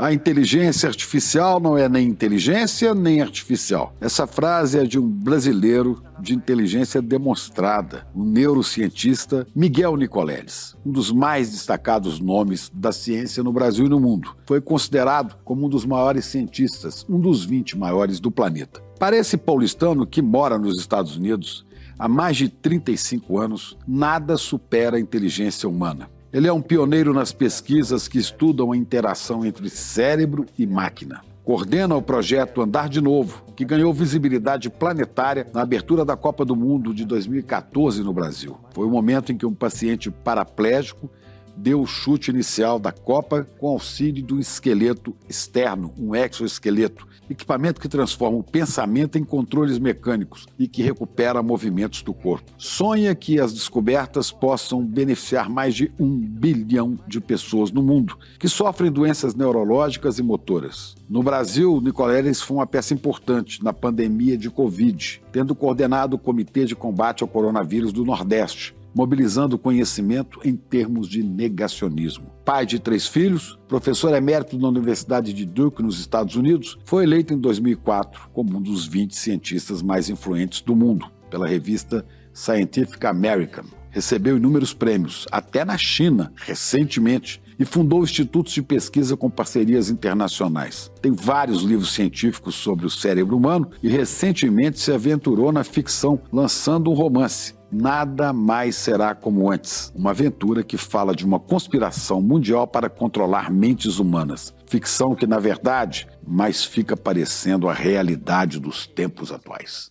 A inteligência artificial não é nem inteligência nem artificial. Essa frase é de um brasileiro de inteligência demonstrada, o neurocientista Miguel Nicoleles, um dos mais destacados nomes da ciência no Brasil e no mundo. Foi considerado como um dos maiores cientistas, um dos 20 maiores do planeta. Para esse paulistano que mora nos Estados Unidos há mais de 35 anos, nada supera a inteligência humana. Ele é um pioneiro nas pesquisas que estudam a interação entre cérebro e máquina. Coordena o projeto Andar de Novo, que ganhou visibilidade planetária na abertura da Copa do Mundo de 2014 no Brasil. Foi o momento em que um paciente paraplégico deu o chute inicial da Copa com auxílio do esqueleto externo, um exoesqueleto, equipamento que transforma o pensamento em controles mecânicos e que recupera movimentos do corpo. Sonha que as descobertas possam beneficiar mais de 1 bilhão de pessoas no mundo que sofrem doenças neurológicas e motoras. No Brasil, Nicoleles foi uma peça importante na pandemia de Covid, tendo coordenado o Comitê de Combate ao Coronavírus do Nordeste, mobilizando conhecimento em termos de negacionismo. Pai de 3 filhos, professor emérito na Universidade de Duke, nos Estados Unidos, foi eleito em 2004 como um dos 20 cientistas mais influentes do mundo, pela revista Scientific American. Recebeu inúmeros prêmios, até na China, recentemente, e fundou institutos de pesquisa com parcerias internacionais. Tem vários livros científicos sobre o cérebro humano e recentemente se aventurou na ficção, lançando um romance, Nada Mais Será Como Antes, uma aventura que fala de uma conspiração mundial para controlar mentes humanas. Ficção que, na verdade, mais fica parecendo a realidade dos tempos atuais.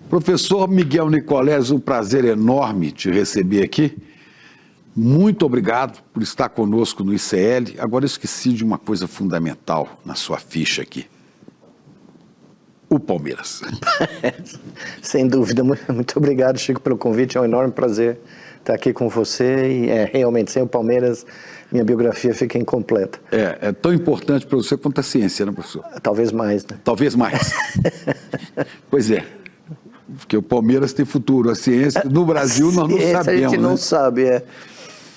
Professor Miguel Nicoleles, um prazer enorme te receber aqui. Muito obrigado por estar conosco no ICL. Agora eu esqueci de uma coisa fundamental na sua ficha aqui. O Palmeiras. Sem dúvida. Muito obrigado, Chico, pelo convite. É um enorme prazer estar aqui com você. E realmente, sem o Palmeiras, minha biografia fica incompleta. É tão importante para você quanto a ciência, né, professor? Talvez mais, né? Talvez mais. Pois é. Porque o Palmeiras tem futuro, a ciência no Brasil nós não sabemos. A gente não sabe,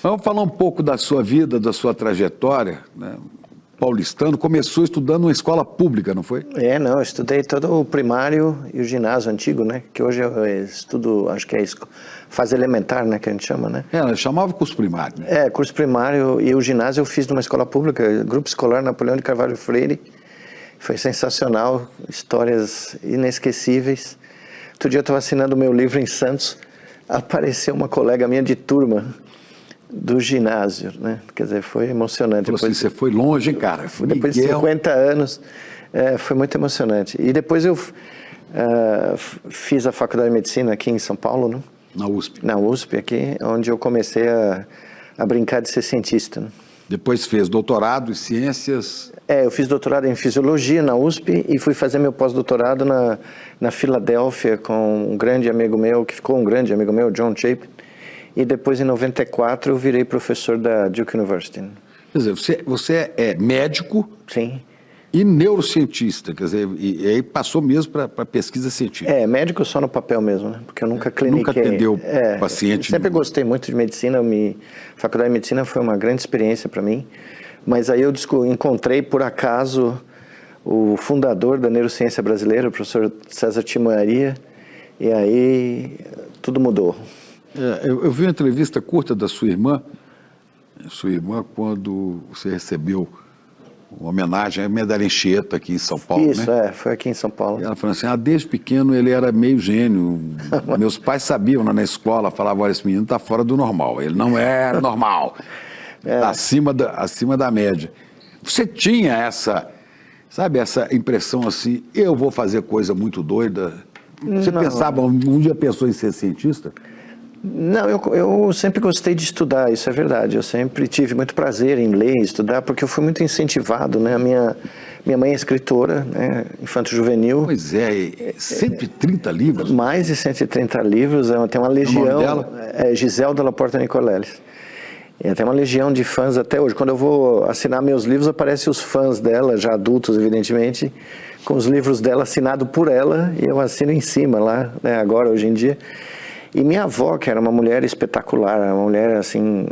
Vamos falar um pouco da sua vida, da sua trajetória, né? Paulistano, começou estudando numa escola pública, não foi? Não, eu estudei todo o primário e o ginásio antigo, né? Que hoje eu estudo, acho que é fase elementar, né? Que a gente chama, né? Chamava curso primário, né? Curso primário e o ginásio eu fiz numa escola pública, Grupo Escolar Napoleão de Carvalho Freire. Foi sensacional, histórias inesquecíveis. Outro dia eu estava assinando o meu livro em Santos, apareceu uma colega minha de turma do ginásio, né? Quer dizer, foi emocionante. Depois, assim, você foi longe, hein, cara? Depois de 50 anos, foi muito emocionante. E depois eu fiz a faculdade de medicina aqui em São Paulo, né? Na USP. Na USP, aqui, onde eu comecei a brincar de ser cientista, né? Depois fez doutorado em ciências... Eu fiz doutorado em fisiologia na USP e fui fazer meu pós-doutorado na Filadélfia com um grande amigo meu, que ficou um grande amigo meu, John Chapin. E depois, em 94, eu virei professor da Duke University. Quer dizer, você é médico... Sim. E neurocientista, quer dizer, e aí passou mesmo para pesquisa científica. Médico só no papel mesmo, né? Porque eu nunca cliniquei. Nunca atendeu paciente. Sempre gostei muito de medicina, a faculdade de medicina foi uma grande experiência para mim, mas aí eu encontrei por acaso o fundador da neurociência brasileira, o professor César Timoaria, e aí tudo mudou. Eu vi uma entrevista curta da sua irmã quando você recebeu uma homenagem à Medalha Anchieta aqui em São Paulo, Isso, né? Foi aqui em São Paulo. E ela falou assim, desde pequeno ele era meio gênio. Meus pais sabiam na escola, falavam, olha, esse menino está fora do normal. Ele não é normal, acima da média. Você tinha essa impressão assim, eu vou fazer coisa muito doida? Você pensava, um dia pensou em ser cientista? Não, eu sempre gostei de estudar, isso é verdade. Eu sempre tive muito prazer em ler e estudar, porque eu fui muito incentivado, né? Minha mãe é escritora, né? Infanto-juvenil. Pois é, 130 livros? Mais de 130 livros, tem uma legião. O nome dela? Giselda Laporta Nicoleles. E tem uma legião de fãs até hoje. Quando eu vou assinar meus livros, aparecem os fãs dela, já adultos, evidentemente, com os livros dela assinados por ela, e eu assino em cima lá, né, agora, hoje em dia. E minha avó, que era uma mulher espetacular, uma mulher, assim,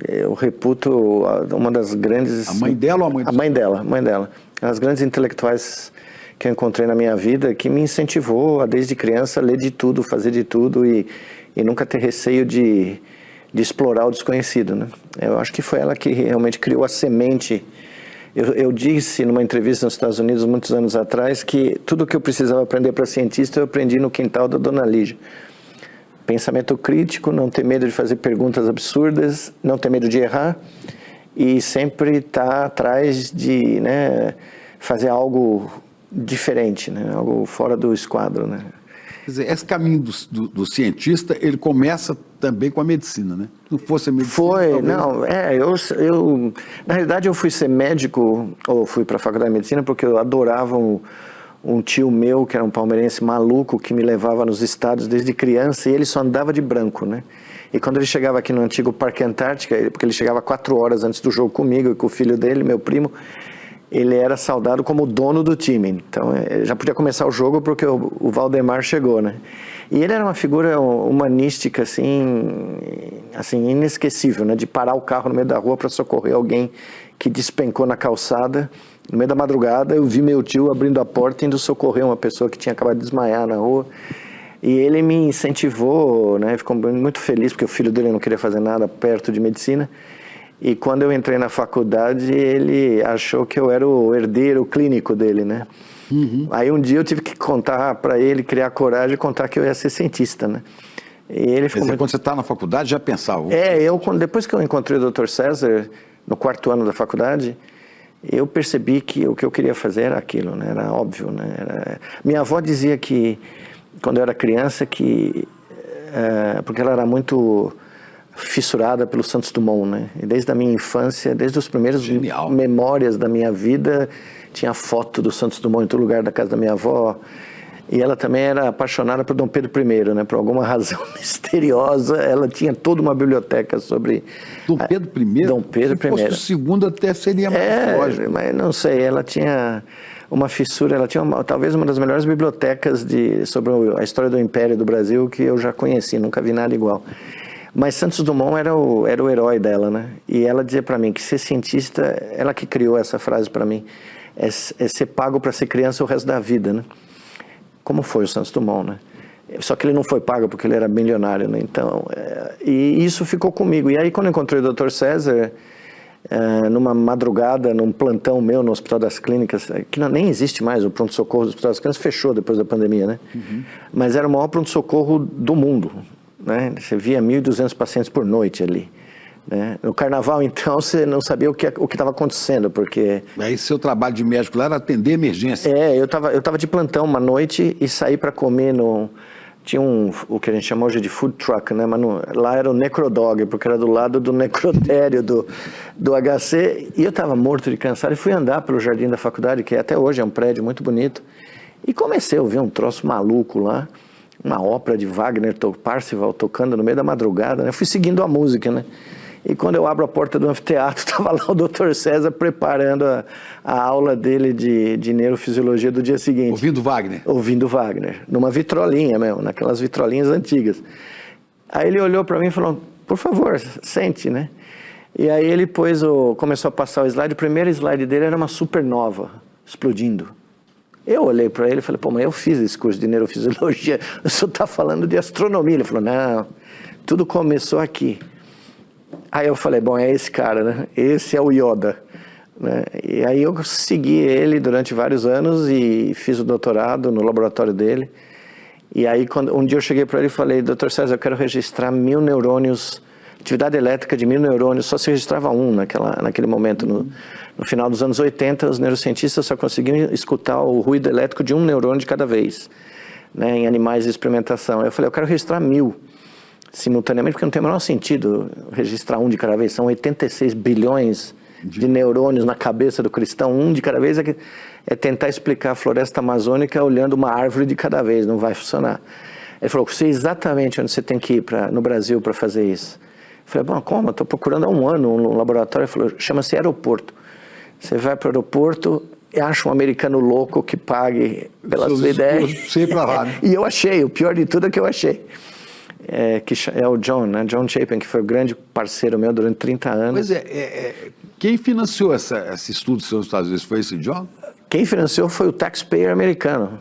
eu reputo uma das grandes... A mãe dela ou a mãe A mãe dela, mãe dela. As grandes intelectuais que eu encontrei na minha vida, que me incentivou a, desde criança, ler de tudo, fazer de tudo e nunca ter receio de explorar o desconhecido, né? Eu acho que foi ela que realmente criou a semente. Eu disse numa entrevista nos Estados Unidos, muitos anos atrás, que tudo que eu precisava aprender para cientista, eu aprendi no quintal da Dona Lígia. Pensamento crítico, não ter medo de fazer perguntas absurdas, não ter medo de errar e sempre estar atrás de, né, fazer algo diferente, né, algo fora do esquadro, né. Quer dizer, esse caminho do cientista, ele começa também com a medicina, né? Se não fosse a medicina... Foi, talvez... não, eu na realidade eu fui ser médico, ou fui para a faculdade de medicina, porque eu adorava um tio meu, que era um palmeirense maluco, que me levava nos estados desde criança, e ele só andava de branco, né? E quando ele chegava aqui no antigo Parque Antártica, porque ele chegava 4 horas antes do jogo comigo e com o filho dele, meu primo, ele era saudado como dono do time. Então, já podia começar o jogo porque o Valdemar chegou, né? E ele era uma figura humanística, assim inesquecível, né? De parar o carro no meio da rua para socorrer alguém que despencou na calçada. No meio da madrugada, eu vi meu tio abrindo a porta e indo socorrer uma pessoa que tinha acabado de desmaiar na rua. E ele me incentivou, né? Ficou muito feliz, porque o filho dele não queria fazer nada perto de medicina. E quando eu entrei na faculdade, ele achou que eu era o herdeiro clínico dele, né? Uhum. Aí um dia eu tive que contar para ele, criar coragem e contar que eu ia ser cientista, né? E ele ficou Quando você está na faculdade, já pensava? Depois que eu encontrei o Dr. César, no 4º ano da faculdade, eu percebi que o que eu queria fazer era aquilo, né? Era óbvio, né? Minha avó dizia que, quando eu era criança, porque ela era muito fissurada pelo Santos Dumont, né? E desde a minha infância, desde os primeiros memórias da minha vida, tinha foto do Santos Dumont em todo lugar da casa da minha avó. E ela também era apaixonada por Dom Pedro I, né? Por alguma razão misteriosa, ela tinha toda uma biblioteca sobre... Dom Pedro I? Dom Pedro I. Se fosse o segundo, até seria mais lógico. Mas não sei, ela tinha uma fissura, ela tinha talvez uma das melhores bibliotecas sobre a história do Império do Brasil que eu já conheci, nunca vi nada igual. Mas Santos Dumont era o herói dela, né? E ela dizia para mim que ser cientista, ela que criou essa frase para mim, é ser pago para ser criança o resto da vida, né? Como foi o Santos Dumont, né? Só que ele não foi pago porque ele era milionário, né? Então, e isso ficou comigo. E aí quando eu encontrei o Dr. César, numa madrugada, num plantão meu no Hospital das Clínicas, que nem existe mais, o pronto-socorro do Hospital das Clínicas fechou depois da pandemia, né? Uhum. Mas era o maior pronto-socorro do mundo, né? Você via 1.200 pacientes por noite ali, né? No carnaval, então, você não sabia o que estava acontecendo, porque... Aí seu trabalho de médico lá era atender emergência. Eu tava de plantão uma noite e saí para comer Tinha o que a gente chama hoje de food truck, né? Mas lá era o Necrodog, porque era do lado do necrotério do HC. E eu estava morto de cansado e fui andar pelo jardim da faculdade, que até hoje é um prédio muito bonito. E comecei a ouvir um troço maluco lá, uma ópera de Wagner, Parsifal, tocando no meio da madrugada, né? Fui seguindo a música, né? E quando eu abro a porta do anfiteatro, estava lá o Dr. César preparando a aula dele de neurofisiologia do dia seguinte. Ouvindo Wagner? Ouvindo Wagner, numa vitrolinha mesmo, naquelas vitrolinhas antigas. Aí ele olhou para mim e falou, por favor, sente, né? E aí ele começou a passar o slide, o primeiro slide dele era uma supernova, explodindo. Eu olhei para ele e falei, pô, mas eu fiz esse curso de neurofisiologia, o senhor está falando de astronomia. Ele falou, não, tudo começou aqui. Aí eu falei, bom, é esse cara, né? Esse é o Yoda, né? E aí eu segui ele durante vários anos e fiz o doutorado no laboratório dele. E aí um dia eu cheguei para ele e falei, Dr. César, eu quero registrar 1.000 neurônios, atividade elétrica de 1.000 neurônios, só se registrava um naquele momento. No final dos anos 80, os neurocientistas só conseguiam escutar o ruído elétrico de um neurônio de cada vez, né, em animais de experimentação. Eu falei, eu quero registrar 1.000 simultaneamente, porque não tem o menor sentido registrar um de cada vez. São 86 bilhões de neurônios na cabeça do cristão, um de cada vez é tentar explicar a floresta amazônica olhando uma árvore de cada vez, não vai funcionar. Ele falou, sei exatamente onde você tem que ir no Brasil para fazer isso. Falei, bom, como? Estou procurando há um ano um laboratório. Ele falou, chama-se aeroporto. Você vai para o aeroporto e acha um americano louco que pague pela sua ideia. Sei pra lá, né? E eu achei, o pior de tudo é que eu achei. Que é o John, né? John Chapin, que foi o grande parceiro meu durante 30 anos. Pois quem financiou esse estudo dos Estados Unidos foi esse John? Quem financiou foi o taxpayer americano.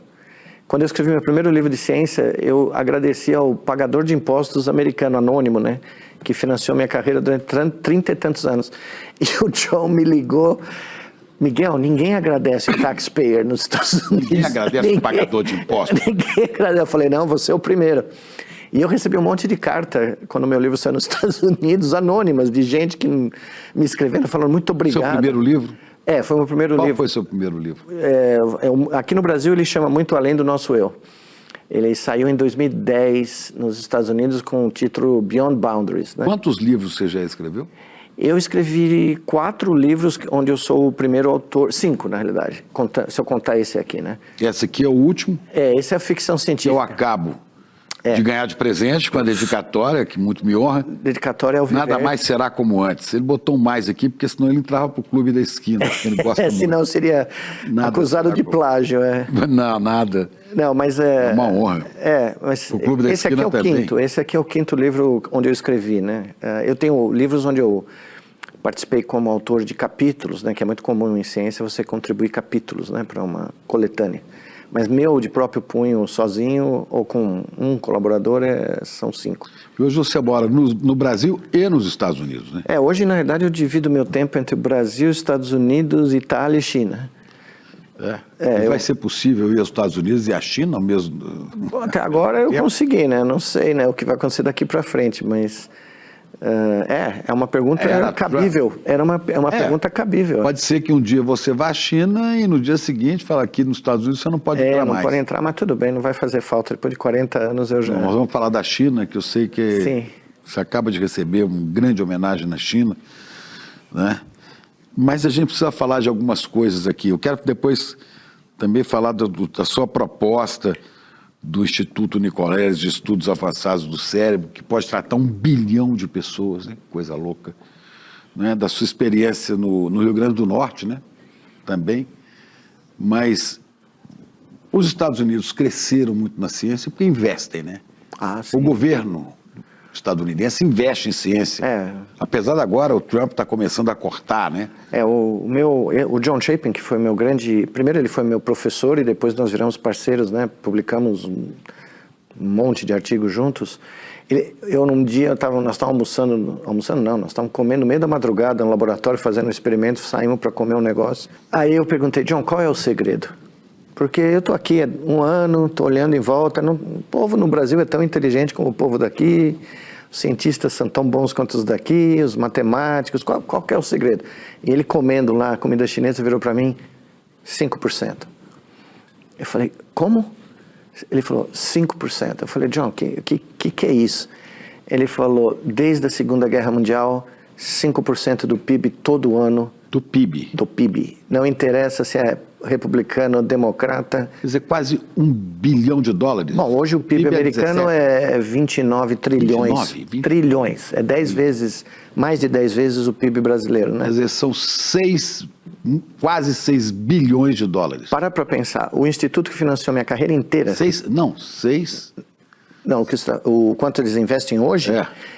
Quando eu escrevi meu primeiro livro de ciência, eu agradeci ao pagador de impostos americano, anônimo, né? Que financiou minha carreira durante 30 e tantos anos. E o John me ligou, Miguel, ninguém agradece o taxpayer nos Estados Unidos. Ninguém agradece o pagador de impostos. Ninguém agradece. Eu falei, não, você é o primeiro. E eu recebi um monte de carta, quando meu livro saiu nos Estados Unidos, anônimas, de gente que me escrevendo, falando muito obrigado. Seu primeiro livro? Foi o meu primeiro livro. Qual foi seu primeiro livro? Aqui no Brasil ele chama Muito Além do Nosso Eu. Ele saiu em 2010 nos Estados Unidos com o título Beyond Boundaries. Né? Quantos livros você já escreveu? Eu escrevi 4 livros onde eu sou o primeiro autor, 5 na realidade, se eu contar esse aqui, né? Esse aqui é o último? Esse é a ficção científica. Eu acabo de ganhar de presente com a dedicatória, que muito me honra. Dedicatória ao viver. Nada mais será como antes. Ele botou um mais aqui, porque senão ele entrava pro clube da esquina. Ele gosta muito. Senão seria acusado de plágio. Não, nada. Não, mas é uma honra. Mas o clube da esse aqui é o também. quinto. Esse aqui é o quinto livro onde eu escrevi, né? Eu tenho livros onde eu participei como autor de capítulos, né? Que é muito comum em ciência você contribuir capítulos, né? Para uma coletânea. Mas meu, de próprio punho, sozinho ou com um colaborador, são 5. E hoje você mora no Brasil e nos Estados Unidos, né? Hoje, na verdade, eu divido meu tempo entre o Brasil, Estados Unidos, Itália e China. Vai ser possível ir aos Estados Unidos e à China ao mesmo... Bom, até agora eu consegui, né? Não sei, né, o que vai acontecer daqui para frente, mas... é uma pergunta cabível. Era uma pergunta cabível. Pode ser que um dia você vá à China e no dia seguinte fala aqui nos Estados Unidos você não pode entrar mais. Não pode entrar, mas tudo bem, não vai fazer falta. Depois de 40 anos eu já... Nós vamos falar da China, que eu sei que Sim. Você acaba de receber uma grande homenagem na China, né? Mas a gente precisa falar de algumas coisas aqui. Eu quero depois também falar da sua proposta do Instituto Nicoleles de Estudos Avançados do Cérebro, que pode tratar 1 bilhão de pessoas, né? Coisa louca, né? Da sua experiência no Rio Grande do Norte, né? Também. Mas os Estados Unidos cresceram muito na ciência porque investem, né? Sim. O governo estadunidense investe em ciência. Apesar de agora o Trump está começando a cortar, né? O John Chapin, que foi meu grande... Primeiro ele foi meu professor e depois nós viramos parceiros, né? Publicamos um monte de artigos juntos. Num dia, nós estávamos nós estávamos comendo no meio da madrugada no laboratório, fazendo um experimento, saímos para comer um negócio. Aí eu perguntei, John, qual é o segredo? Porque eu estou aqui há um ano, estou olhando em volta, o povo no Brasil é tão inteligente como o povo daqui, os cientistas são tão bons quanto os daqui, os matemáticos, qual que é o segredo? E ele comendo lá, comida chinesa, virou para mim, 5%. Eu falei, como? Ele falou, 5%. Eu falei, John, o que é isso? Ele falou, desde a Segunda Guerra Mundial, 5% do PIB todo ano. Do PIB? Do PIB. Não interessa se é republicano ou democrata. Quer dizer, quase $1 bilhão. Bom, hoje o PIB americano é 29 trilhões. 20. Trilhões. É 10 vezes, mais de 10 vezes o PIB brasileiro, né? Quer dizer, são quase 6 bilhões de dólares. Para pensar, o instituto que financiou minha carreira inteira... 6? Não, o quanto eles investem hoje?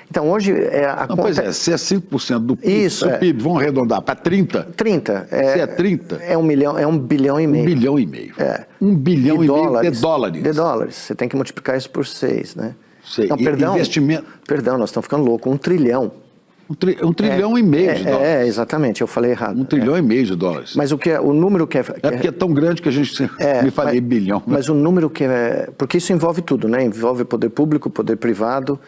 Então, hoje a conta... Pois é, se é 5% do PIB, PIB, vamos arredondar para 30? 30. Se é 30? É 1 milhão, é 1 bilhão e meio. 1 bilhão e meio. 1 bilhão e meio de dólares. De dólares. Você tem que multiplicar isso por 6, né? Sei. Não, perdão. Investimento... Perdão, nós estamos ficando loucos. 1 trilhão. 1 trilhão e meio de dólares. Exatamente, eu falei errado. 1 trilhão e meio de dólares. Mas o número que é... porque é tão grande que a gente me falei bilhão. Mas o número que é... Porque isso envolve tudo, né? Envolve poder público, poder privado.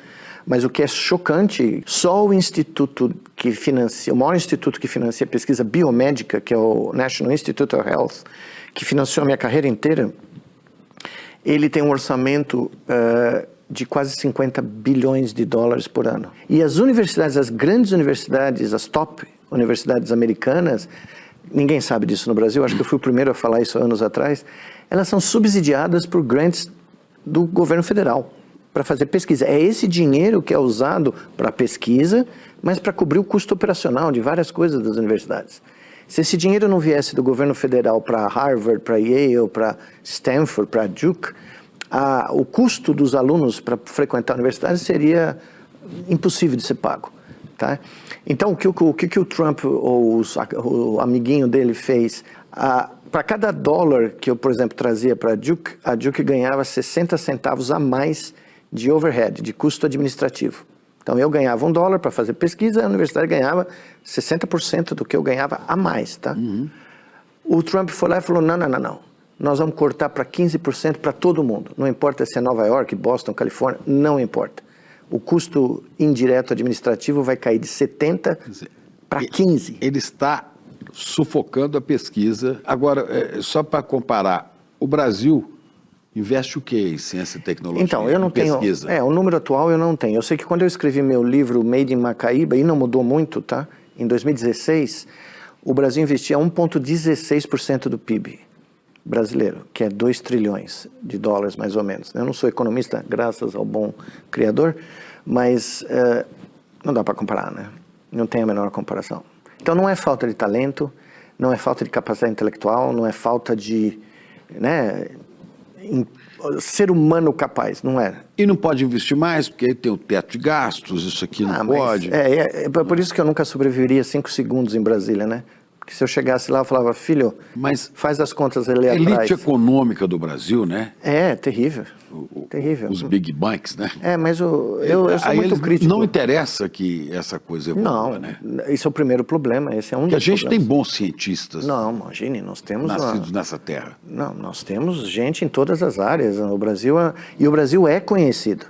Mas o que é chocante, só o instituto que financia... O maior instituto que financia pesquisa biomédica, que é o National Institute of Health, que financiou a minha carreira inteira, ele tem um orçamento... de quase 50 bilhões de dólares por ano. E as universidades, as grandes universidades, as top universidades americanas, ninguém sabe disso no Brasil, acho que eu fui o primeiro a falar isso anos atrás, elas são subsidiadas por grants do governo federal. para fazer pesquisa. É esse dinheiro que é usado para pesquisa, mas para cobrir o custo operacional de várias coisas das universidades. Se esse dinheiro não viesse do governo federal para Harvard, para Yale, para Stanford, para Duke, o custo dos alunos para frequentar a universidade seria impossível de ser pago. Tá? Então, o que o Trump ou o amiguinho dele fez? Para cada dólar que eu, por exemplo, trazia para a Duke ganhava 60 centavos a mais de overhead, de custo administrativo. Então, eu ganhava $1 para fazer pesquisa, a universidade ganhava 60% do que eu ganhava a mais. Tá? O Trump foi lá e falou, não. Nós vamos cortar para 15% para todo mundo. Não importa se é Nova York, Boston, Califórnia, não importa. O custo indireto administrativo vai cair de 70 para 15. Ele está sufocando a pesquisa. Agora, só para comparar, o Brasil investe o que em ciência e tecnologia? Então, eu não tenho... pesquisa? O número atual eu não tenho. Eu sei que quando eu escrevi meu livro Made in Macaíba, e não mudou muito, tá? Em 2016, o Brasil investia 1,16% do PIB brasileiro, que é 2 trilhões de dólares, mais ou menos. Eu não sou economista, graças ao bom criador, mas não dá para comparar, né? Não tem a menor comparação. Então, não é falta de talento, não é falta de capacidade intelectual, não é falta de ser humano capaz, não é. E não pode investir mais, porque aí tem o teto de gastos, isso aqui não pode. É por isso que eu nunca sobreviveria 5 segundos em Brasília, né? Porque se eu chegasse lá, eu falava, filho, faz as contas ali atrás. A elite econômica do Brasil, né? É, terrível. Terrível. Os big banks, né? Mas eu sou muito crítico. Não interessa que essa coisa evolua, né? Esse é o primeiro problema, esse é um dos problemas. Porque a gente problemas. tem bons cientistas. Não, imagine, nós temos... Nascidos nessa terra. Não, nós temos gente em todas as áreas. O Brasil é conhecido.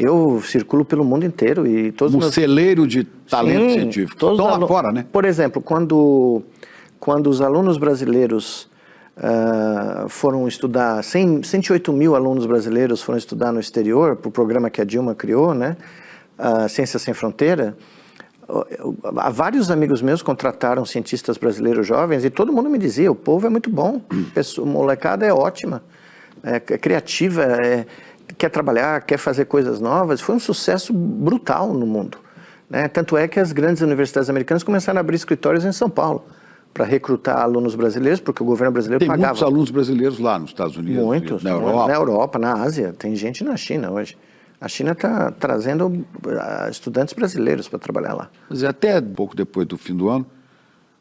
Eu circulo pelo mundo inteiro e todos um celeiro de talento científico. Estão lá fora, né? Por exemplo, quando os alunos brasileiros foram estudar, 108 mil alunos brasileiros foram estudar no exterior, para o programa que a Dilma criou, né? Ciência Sem Fronteira, vários amigos meus contrataram cientistas brasileiros jovens e todo mundo me dizia, o povo é muito bom, a molecada é ótima, é criativa, quer trabalhar, quer fazer coisas novas. Foi um sucesso brutal no mundo, né? Tanto é que as grandes universidades americanas começaram a abrir escritórios em São Paulo para recrutar alunos brasileiros, porque o governo brasileiro pagava. Tem muitos alunos brasileiros lá nos Estados Unidos. Muitos. Na Europa, na Ásia. Tem gente na China hoje. A China está trazendo estudantes brasileiros para trabalhar lá. Mas até pouco depois do fim do ano,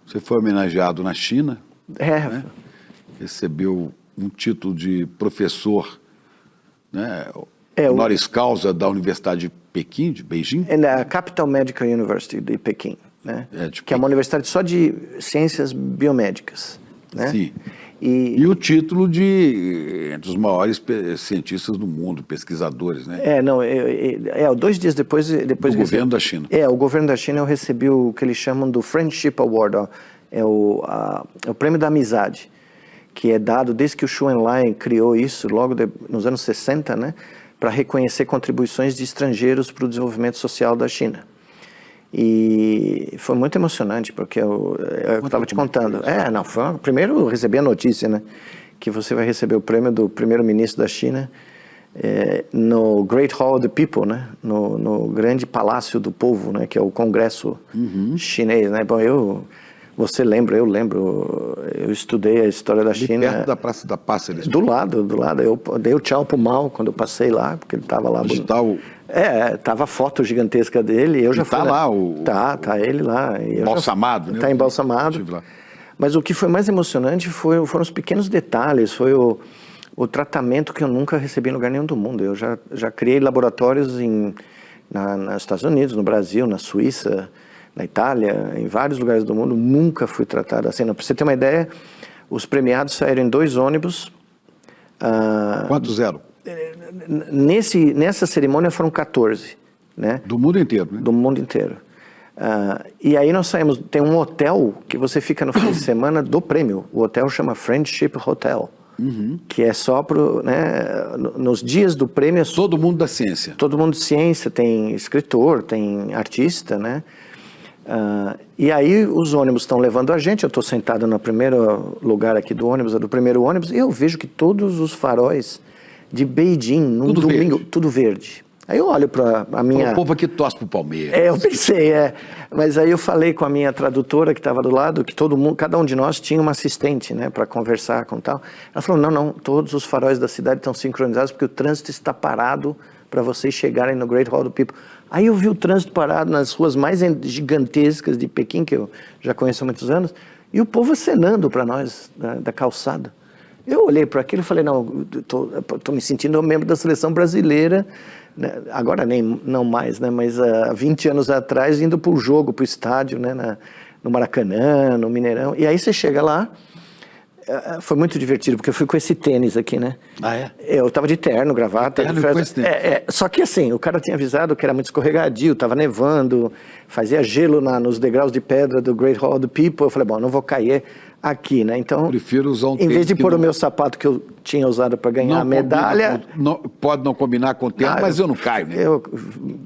você foi homenageado na China. Né? Recebeu um título de professor, né? Honoris causa da Universidade de Pequim, de Beijing. É na Capital Medical University de Pequim, né? Que é uma universidade só de ciências biomédicas, né? Sim. E o título de entre os maiores cientistas do mundo, pesquisadores, né? 2 dias depois do governo da China. O governo da China eu recebi o que eles chamam do Friendship Award, é o prêmio da amizade, que é dado desde que o Xu Enlai criou isso, nos anos 60, né, para reconhecer contribuições de estrangeiros para o desenvolvimento social da China. E foi muito emocionante, porque eu estava te contando. Primeiro eu recebi a notícia, né, que você vai receber o prêmio do primeiro-ministro da China no Great Hall of the People, né, no grande palácio do povo, né, que é o Congresso chinês, né. Bom, você lembra, eu lembro, eu estudei a história da China. Perto da Praça da Paz. Do lado. Eu dei o tchau pro Mao quando eu passei lá, porque ele estava lá. Tava a foto gigantesca dele. Eu já fui lá. Tá ele lá. Embalsamado, né? Tá embalsamado. Mas o que foi mais emocionante foram os pequenos detalhes, foi o tratamento que eu nunca recebi em lugar nenhum do mundo. Eu já criei laboratórios nos Estados Unidos, no Brasil, na Suíça, na Itália, em vários lugares do mundo. Nunca fui tratado assim. Para você ter uma ideia, os premiados saíram em 2 ônibus. Quantos eram? Nessa cerimônia foram 14. Né? Do mundo inteiro, né? Do mundo inteiro. E aí nós saímos, tem um hotel que você fica no fim de semana do prêmio. O hotel chama Friendship Hotel. Que é só nos dias do prêmio. Todo mundo da ciência. Todo mundo de ciência, tem escritor, tem artista, né? E aí os ônibus estão levando a gente, eu estou sentado no primeiro lugar aqui do primeiro ônibus, e eu vejo que todos os faróis de Beijing, num Tudo domingo, verde. tudo verde. Aí eu olho para a minha... O povo aqui torce pro Palmeiras. Eu pensei, mas aí eu falei com a minha tradutora que estava do lado, que todo mundo, cada um de nós tinha uma assistente, né, para conversar com tal. Ela falou, não, todos os faróis da cidade estão sincronizados porque o trânsito está parado para vocês chegarem no Great Hall do People. Aí eu vi o trânsito parado nas ruas mais gigantescas de Pequim, que eu já conheço há muitos anos, e o povo acenando para nós da calçada. Eu olhei para aquilo e falei, não, estou me sentindo um membro da seleção brasileira, né? Agora não mais, né? Mas há 20 anos atrás, indo para o jogo, para o estádio, né? No Maracanã, no Mineirão. E aí você chega lá, foi muito divertido, porque eu fui com esse tênis aqui, né? Ah, é? Eu estava de terno, gravata. Terno com esse tênis. Só que assim, o cara tinha avisado que era muito escorregadio, estava nevando, fazia gelo nos degraus de pedra do Great Hall do People. Eu falei, bom, não vou cair aqui, né? Então, prefiro usar um em vez de tênis pôr que o meu sapato que eu tinha usado para ganhar a medalha... Pode não combinar com o tempo, mas eu não caio, né?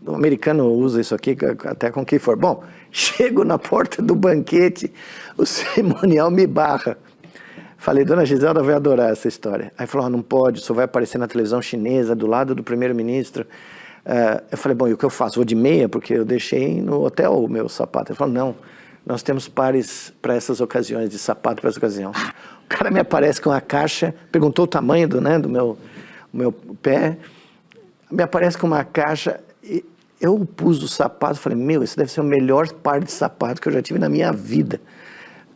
O americano usa isso aqui até com quem for. Bom, chego na porta do banquete, o cerimonial me barra. Falei, dona Giselda vai adorar essa história. Aí falou, não pode, isso vai aparecer na televisão chinesa, do lado do primeiro-ministro. Eu falei, bom, e o que eu faço? Vou de meia, porque eu deixei no hotel o meu sapato. Ele falou, não, nós temos pares para essas ocasiões, de sapato para essa ocasião. O cara me aparece com a caixa, perguntou o tamanho do meu pé, me aparece com uma caixa, e eu pus o sapato, falei, esse deve ser o melhor par de sapato que eu já tive na minha vida.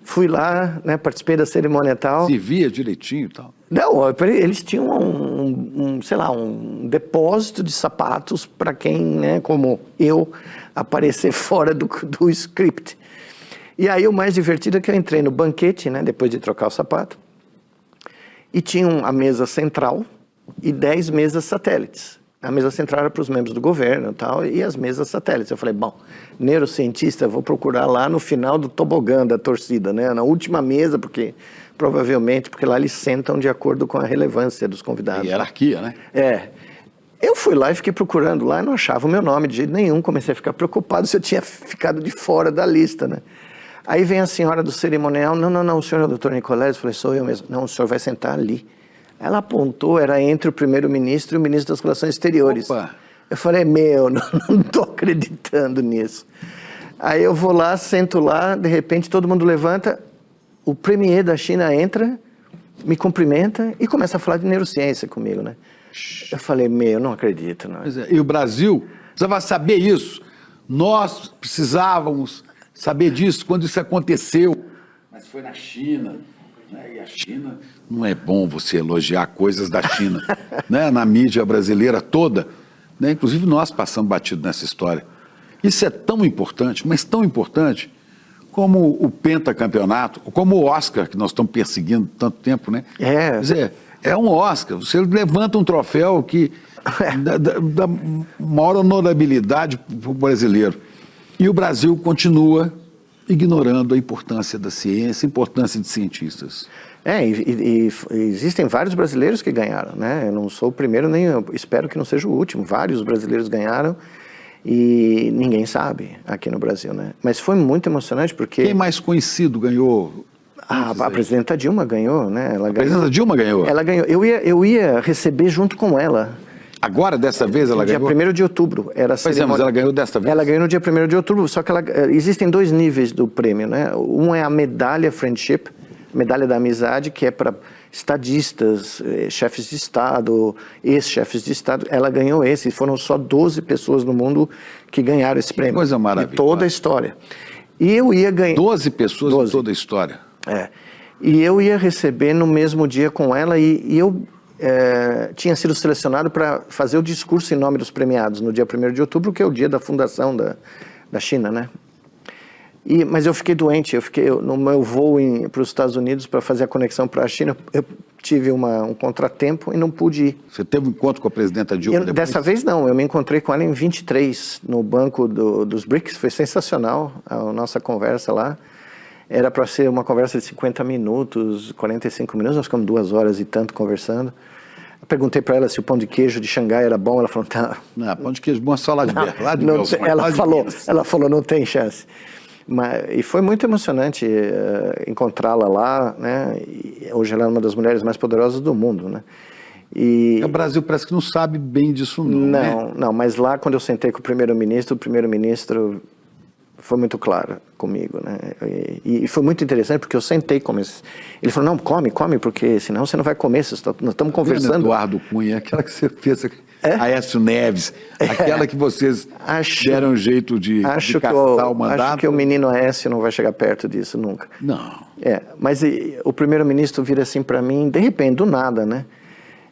Fui lá, né, participei da cerimônia e tal. Se via direitinho e tal? Não, eles tinham um depósito de sapatos para quem, né, como eu, aparecer fora do script. E aí o mais divertido é que eu entrei no banquete, né, depois de trocar o sapato, e tinha a mesa central e 10 mesas satélites. A mesa central era para os membros do governo e tal, e as mesas satélites. Eu falei, bom, neurocientista, vou procurar lá no final do tobogã da torcida, né? Na última mesa, provavelmente, porque lá eles sentam de acordo com a relevância dos convidados. Hierarquia, né? Eu fui lá e fiquei procurando lá, não achava o meu nome de jeito nenhum, comecei a ficar preocupado se eu tinha ficado de fora da lista, né? Aí vem a senhora do cerimonial, não, o senhor é o doutor Nicolés? Eu falei, sou eu mesmo. Não, o senhor vai sentar ali. Ela apontou, era entre o primeiro-ministro e o ministro das Relações Exteriores. Opa. Eu falei, não estou acreditando nisso. Aí eu vou lá, sento lá, de repente todo mundo levanta, o premier da China entra, me cumprimenta e começa a falar de neurociência comigo, né? Eu falei, não acredito. Não. E o Brasil precisava saber isso. Nós precisávamos saber disso quando isso aconteceu. Mas foi na China, né? E a China... Não é bom você elogiar coisas da China, né? Na mídia brasileira toda, né? Inclusive nós passamos batido nessa história. Isso é tão importante, mas tão importante como o pentacampeonato, como o Oscar, que nós estamos perseguindo tanto tempo, né? Quer dizer, é um Oscar, você levanta um troféu que dá maior honorabilidade para o brasileiro. E o Brasil continua ignorando a importância da ciência, a importância de cientistas. E existem vários brasileiros que ganharam, né? Eu não sou o primeiro, nem eu espero que não seja o último. Vários brasileiros ganharam e ninguém sabe aqui no Brasil, né? Mas foi muito emocionante porque... Quem mais conhecido ganhou? A presidenta Dilma ganhou, né? A presidenta Dilma ganhou? Ela ganhou. Eu ia receber junto com ela. Agora, dessa vez, ela ganhou? Dia 1º de outubro. Pois é, mas ela ganhou desta vez? Ela ganhou no dia 1º de outubro, só que existem 2 níveis do prêmio, né? Um é a medalha Friendship, medalha da amizade, que é para estadistas, chefes de Estado, ex-chefes de Estado. Ela ganhou esse, foram só 12 pessoas no mundo que ganharam esse prêmio. Coisa maravilhosa. De toda a história. E eu ia ganhar... 12 pessoas de toda a história. E eu ia receber no mesmo dia com ela e eu tinha sido selecionado para fazer o discurso em nome dos premiados no dia 1º de outubro, que é o dia da fundação da China, né? Mas eu fiquei doente, no meu voo para os Estados Unidos para fazer a conexão para a China, eu tive um contratempo e não pude ir. Você teve um encontro com a presidenta Dilma depois? Dessa vez não, eu me encontrei com ela em 23, no banco dos BRICS, foi sensacional a nossa conversa lá. Era para ser uma conversa de 50 minutos, 45 minutos, nós ficamos 2 horas e tanto conversando. Eu perguntei para ela se o pão de queijo de Xangai era bom, ela falou, tá. Não, pão de queijo bom é só lá de Bells. Ela falou, não tem chance. E foi muito emocionante encontrá-la lá, né? E hoje ela é uma das mulheres mais poderosas do mundo, né? E O Brasil parece que não sabe bem disso não, né? não, mas lá quando eu sentei com o primeiro-ministro foi muito claro comigo, né? E foi muito interessante porque eu sentei com ele. Ele falou, não, come, porque senão você não vai comer, nós estamos conversando. Eduardo Cunha, aquela que você fez, Aécio Neves, aquela que vocês deram um jeito de caçar o mandato. Acho que o menino Aécio não vai chegar perto disso nunca. Não. Mas o primeiro-ministro vira assim para mim, de repente, do nada, né?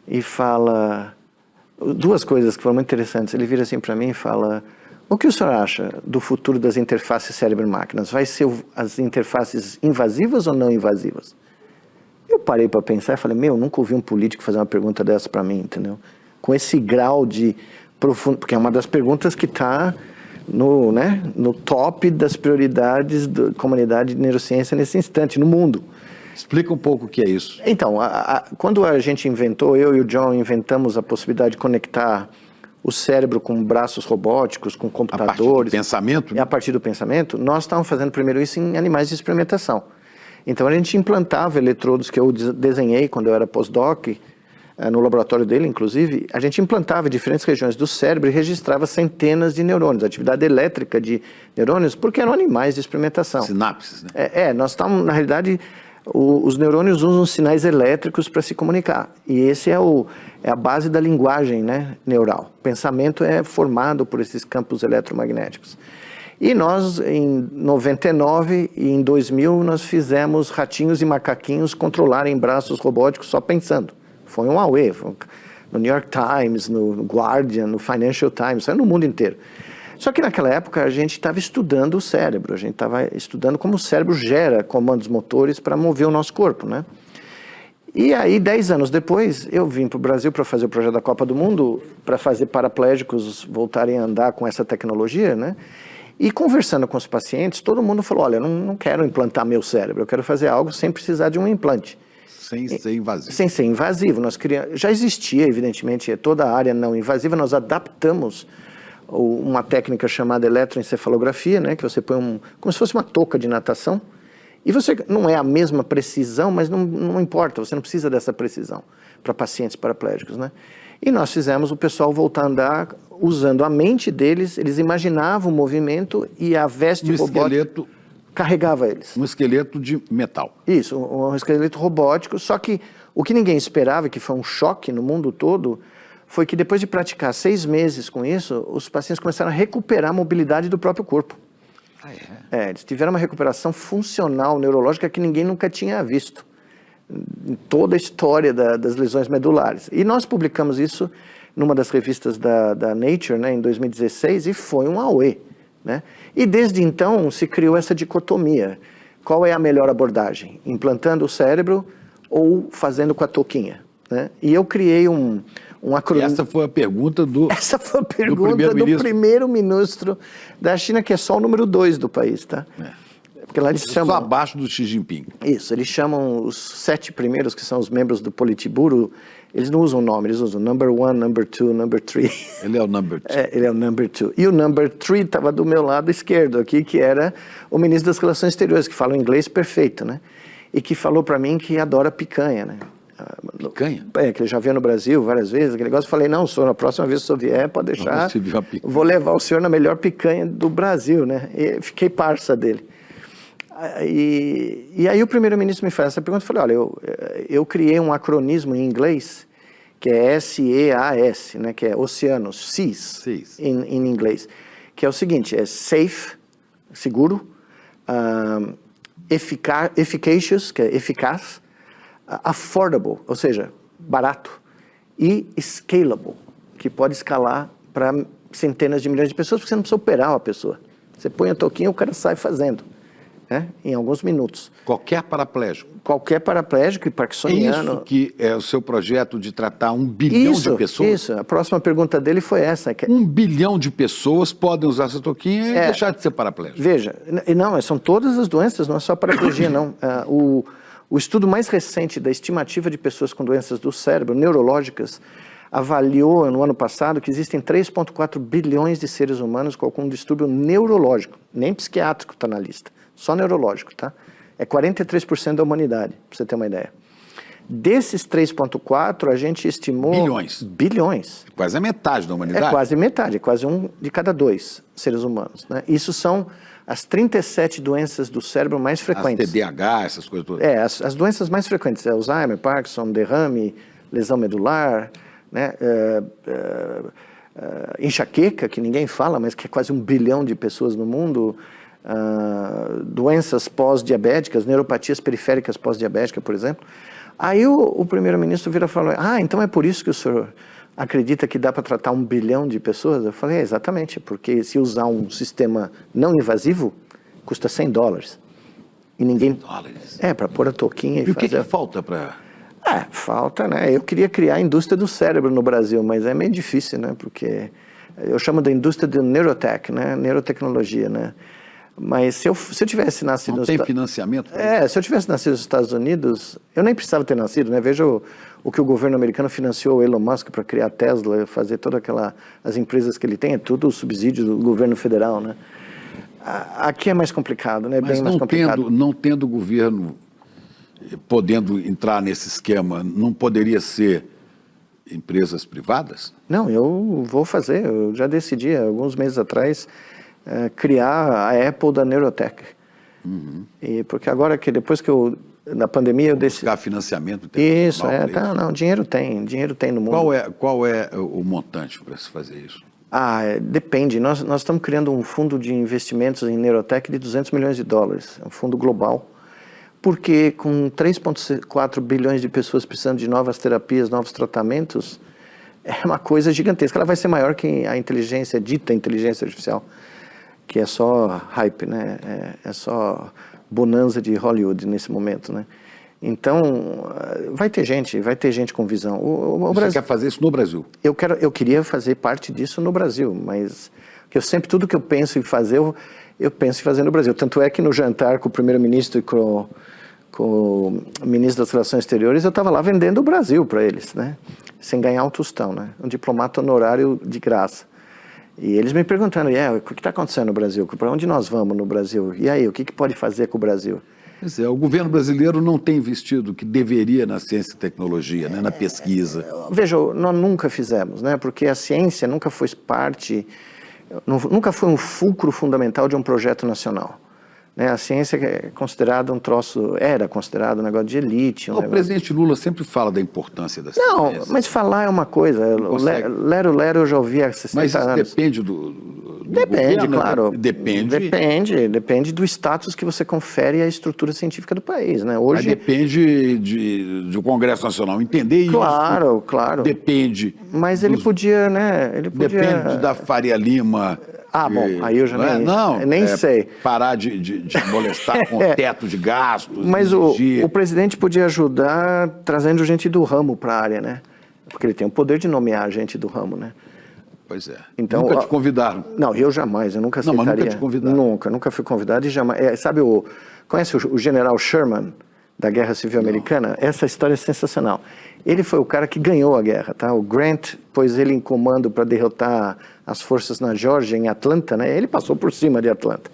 E fala duas coisas que foram muito interessantes. Ele vira assim para mim e fala, o que o senhor acha do futuro das interfaces cérebro-máquinas? Vai ser as interfaces invasivas ou não invasivas? Eu parei para pensar e falei, nunca ouvi um político fazer uma pergunta dessa para mim, entendeu? Com esse grau de profundo, porque é uma das perguntas que está no top das prioridades da comunidade de neurociência nesse instante, no mundo. Explica um pouco o que é isso. Então, quando a gente inventou, eu e o John inventamos a possibilidade de conectar o cérebro com braços robóticos, com computadores. A partir do pensamento? E a partir do pensamento, nós estávamos fazendo primeiro isso em animais de experimentação. Então a gente implantava eletrodos que eu desenhei quando eu era postdoc, no laboratório dele, inclusive, a gente implantava em diferentes regiões do cérebro e registrava centenas de neurônios, atividade elétrica de neurônios, porque eram animais de experimentação. Sinapses, né? Nós estávamos, na realidade, os neurônios usam sinais elétricos para se comunicar. E esse é a base da linguagem, né, neural. O pensamento é formado por esses campos eletromagnéticos. E nós, em 99 e em 2000, nós fizemos ratinhos e macaquinhos controlarem braços robóticos só pensando. Foi um auê, no New York Times, no Guardian, no Financial Times, saiu no mundo inteiro. Só que naquela época a gente estava estudando o cérebro, a gente estava estudando como o cérebro gera comandos motores para mover o nosso corpo, né? E aí, 10 anos depois, eu vim para o Brasil para fazer o projeto da Copa do Mundo, para fazer paraplégicos voltarem a andar com essa tecnologia, né? E conversando com os pacientes, todo mundo falou, olha, eu não quero implantar meu cérebro, eu quero fazer algo sem precisar de um implante. Sem ser invasivo. Sem ser invasivo. Já existia, evidentemente, toda a área não invasiva, nós adaptamos uma técnica chamada eletroencefalografia, né, que você põe como se fosse uma touca de natação, e você não é a mesma precisão, mas não importa, você não precisa dessa precisão para pacientes paraplégicos, né? E nós fizemos o pessoal voltar a andar usando a mente deles, eles imaginavam o movimento e a veste robótica carregava eles. Um esqueleto de metal. Isso, um esqueleto robótico, só que o que ninguém esperava, que foi um choque no mundo todo, foi que depois de praticar 6 meses com isso, os pacientes começaram a recuperar a mobilidade do próprio corpo. Eles tiveram uma recuperação funcional, neurológica, que ninguém nunca tinha visto em toda a história das lesões medulares. E nós publicamos isso numa das revistas da Nature, né, em 2016, e foi um auê, né? E desde então se criou essa dicotomia. Qual é a melhor abordagem? Implantando o cérebro ou fazendo com a touquinha, né? E eu criei um acrônimo. Essa foi a pergunta do primeiro-ministro da China, que é só o número 2 do país, tá? Porque lá eles chamam... Só abaixo do Xi Jinping. Isso, eles chamam os 7 primeiros, que são os membros do Politburo, eles não usam nome, eles usam number 1, number 2, number 3. Ele é o number 2. Ele é o number 2. E o number 3 estava do meu lado esquerdo aqui, que era o ministro das Relações Exteriores, que fala inglês perfeito, né? E que falou para mim que adora picanha, né? Picanha? Que ele já veio no Brasil várias vezes, aquele negócio. Eu falei, não, senhor, na próxima vez que o senhor vier, pode deixar. Vou levar o senhor na melhor picanha do Brasil, né? E fiquei parça dele. E aí o primeiro-ministro me faz essa pergunta, eu falei, olha, eu criei um acronismo em inglês, que é SEAS, né, que é oceano, seas, em inglês, que é o seguinte, é safe, seguro, efficacious, que é eficaz, affordable, ou seja, barato, e scalable, que pode escalar para centenas de milhões de pessoas, porque você não precisa operar uma pessoa. Você põe a touquinha e o cara sai fazendo. Em alguns minutos. Qualquer paraplégico? Qualquer paraplégico e parkinsoniano. É isso que é o seu projeto de tratar 1 bilhão de pessoas? Isso, a próxima pergunta dele foi essa. 1 bilhão de pessoas podem usar essa touquinha e deixar de ser paraplégico. Veja, não, são todas as doenças, não é só paraplegia, não. O estudo mais recente da estimativa de pessoas com doenças do cérebro, neurológicas, avaliou no ano passado que existem 3,4 bilhões de seres humanos com algum distúrbio neurológico, nem psiquiátrico está na lista. Só neurológico, tá? É 43% da humanidade, para você ter uma ideia. Desses 3,4, a gente estimou... Bilhões. Quase a metade da humanidade. É quase metade, é quase 1 de cada 2 seres humanos, né? Isso são as 37 doenças do cérebro mais frequentes. As TDAH, essas coisas todas. As doenças mais frequentes, Alzheimer, Parkinson, derrame, lesão medular, né? Enxaqueca, que ninguém fala, mas que é quase 1 bilhão de pessoas no mundo, doenças pós-diabéticas, neuropatias periféricas pós-diabéticas, por exemplo. Aí o primeiro-ministro vira e falou, então é por isso que o senhor acredita que dá para tratar 1 bilhão de pessoas? Eu falei, exatamente, porque se usar um sistema não invasivo, custa $100. E ninguém... $100? Para pôr a touquinha e fazer... E o que falta para... falta, né? Eu queria criar a indústria do cérebro no Brasil, mas é meio difícil, né? Porque eu chamo da indústria do neurotech, né? Neurotecnologia, né? Mas se eu tivesse nascido... Não tem financiamento? Se eu tivesse nascido nos Estados Unidos, eu nem precisava ter nascido, né? Veja o que o governo americano financiou o Elon Musk para criar a Tesla, fazer toda as empresas que ele tem, é tudo o subsídio do governo federal, né? Aqui é mais complicado, né? Mas mais complicado. Não tendo o governo podendo entrar nesse esquema, não poderia ser empresas privadas? Não, eu vou fazer, eu já decidi alguns meses atrás criar a Apple da Neurotech. E porque agora depois que na pandemia eu decidi... Buscar financiamento. Isso, não, dinheiro tem no mundo. Qual é o montante para se fazer isso? Depende, nós estamos criando um fundo de investimentos em Neurotech de $200 milhões, é um fundo global, porque com 3,4 bilhões de pessoas precisando de novas terapias, novos tratamentos, é uma coisa gigantesca. Ela vai ser maior que a dita inteligência artificial, que é só hype, né? É só bonanza de Hollywood nesse momento, né? Então, vai ter gente com visão. Você quer fazer isso no Brasil? Eu queria fazer parte disso no Brasil, mas tudo que eu penso em fazer, eu penso em fazer no Brasil. Tanto é que no jantar com o primeiro-ministro e com o ministro das Relações Exteriores, eu estava lá vendendo o Brasil para eles, né? Sem ganhar um tostão, né? Um diplomata honorário de graça. E eles me perguntando, o que está acontecendo no Brasil? Para onde nós vamos no Brasil? E aí, o que pode fazer com o Brasil? Pois é, o governo brasileiro não tem investido o que deveria na ciência e tecnologia, né, na pesquisa. Veja, nós nunca fizemos, né, porque a ciência nunca foi nunca foi um fulcro fundamental de um projeto nacional. Né, a ciência era considerada um negócio de elite. O presidente Lula sempre fala da importância da ciência. Não, mas falar é uma coisa. Lero eu já ouvi há 60 anos. Mas depende Depende, governo, claro. Depende do status que você confere à estrutura científica do país, né? Hoje... Mas depende do Congresso Nacional entender isso. Claro. Depende. Mas ele podia, né? Depende da Faria Lima. Bom, aí eu já nem sei. Parar de molestar com o teto de gastos. Mas o presidente podia ajudar trazendo gente do ramo para a área, né? Porque ele tem o poder de nomear gente do ramo, né? Pois é. Então, nunca te convidaram? Não, eu jamais, eu nunca aceitaria. Não, mas nunca te convidaram? Nunca fui convidado e jamais... Conhece o general Sherman, da Guerra Civil Americana? Essa história é sensacional. Ele foi o cara que ganhou a guerra, tá? O Grant pôs ele em comando para derrotar as forças na Geórgia, em Atlanta, né? Ele passou por cima de Atlanta.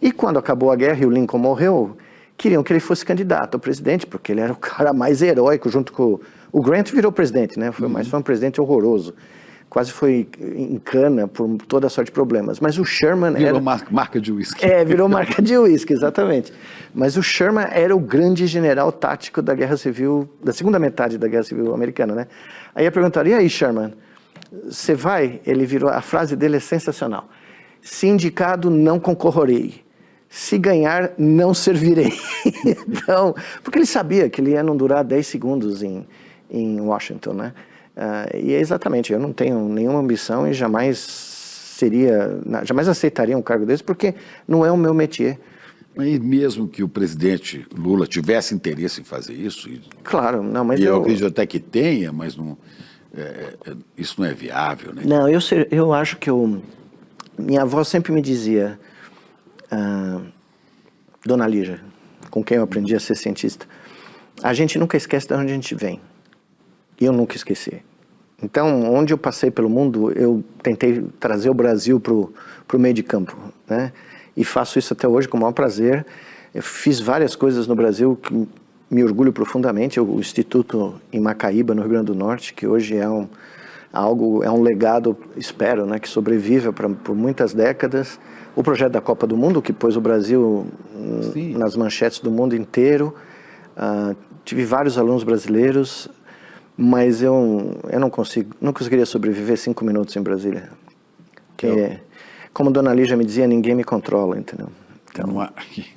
E quando acabou a guerra e o Lincoln morreu, queriam que ele fosse candidato a presidente, porque ele era o cara mais heróico, junto com... O Grant virou presidente, né? Mas foi um presidente horroroso. Quase foi em cana por toda a sorte de problemas. Mas o Sherman virou marca de uísque. Virou marca de uísque, exatamente. Mas o Sherman era o grande general tático da Guerra Civil, da segunda metade da Guerra Civil Americana, né? Aí eu perguntaria, e aí, Sherman, você vai? Ele virou, a frase dele é sensacional. Se indicado, não concorrerei. Se ganhar, não servirei. Então, porque ele sabia que ele ia não durar 10 segundos em Washington, né? E é exatamente, eu não tenho nenhuma ambição e jamais aceitaria um cargo desse, porque não é o meu métier. E mesmo que o presidente Lula tivesse interesse em fazer isso... Claro, não, mas eu acredito até que tenha, mas não, isso não é viável, né? Não, eu acho que minha avó sempre me dizia, Dona Lígia, com quem eu aprendi a ser cientista, a gente nunca esquece de onde a gente vem. E eu nunca esqueci. Então, onde eu passei pelo mundo, eu tentei trazer o Brasil para o meio de campo, né? E faço isso até hoje com o maior prazer. Eu fiz várias coisas no Brasil que me orgulho profundamente, o Instituto em Macaíba, no Rio Grande do Norte, que hoje é um legado, espero, né, que sobreviva por muitas décadas. O projeto da Copa do Mundo, que pôs o Brasil nas manchetes do mundo inteiro. Tive vários alunos brasileiros, mas eu não conseguiria sobreviver 5 minutos em Brasília. Como Dona Lígia me dizia, ninguém me controla, entendeu? Então,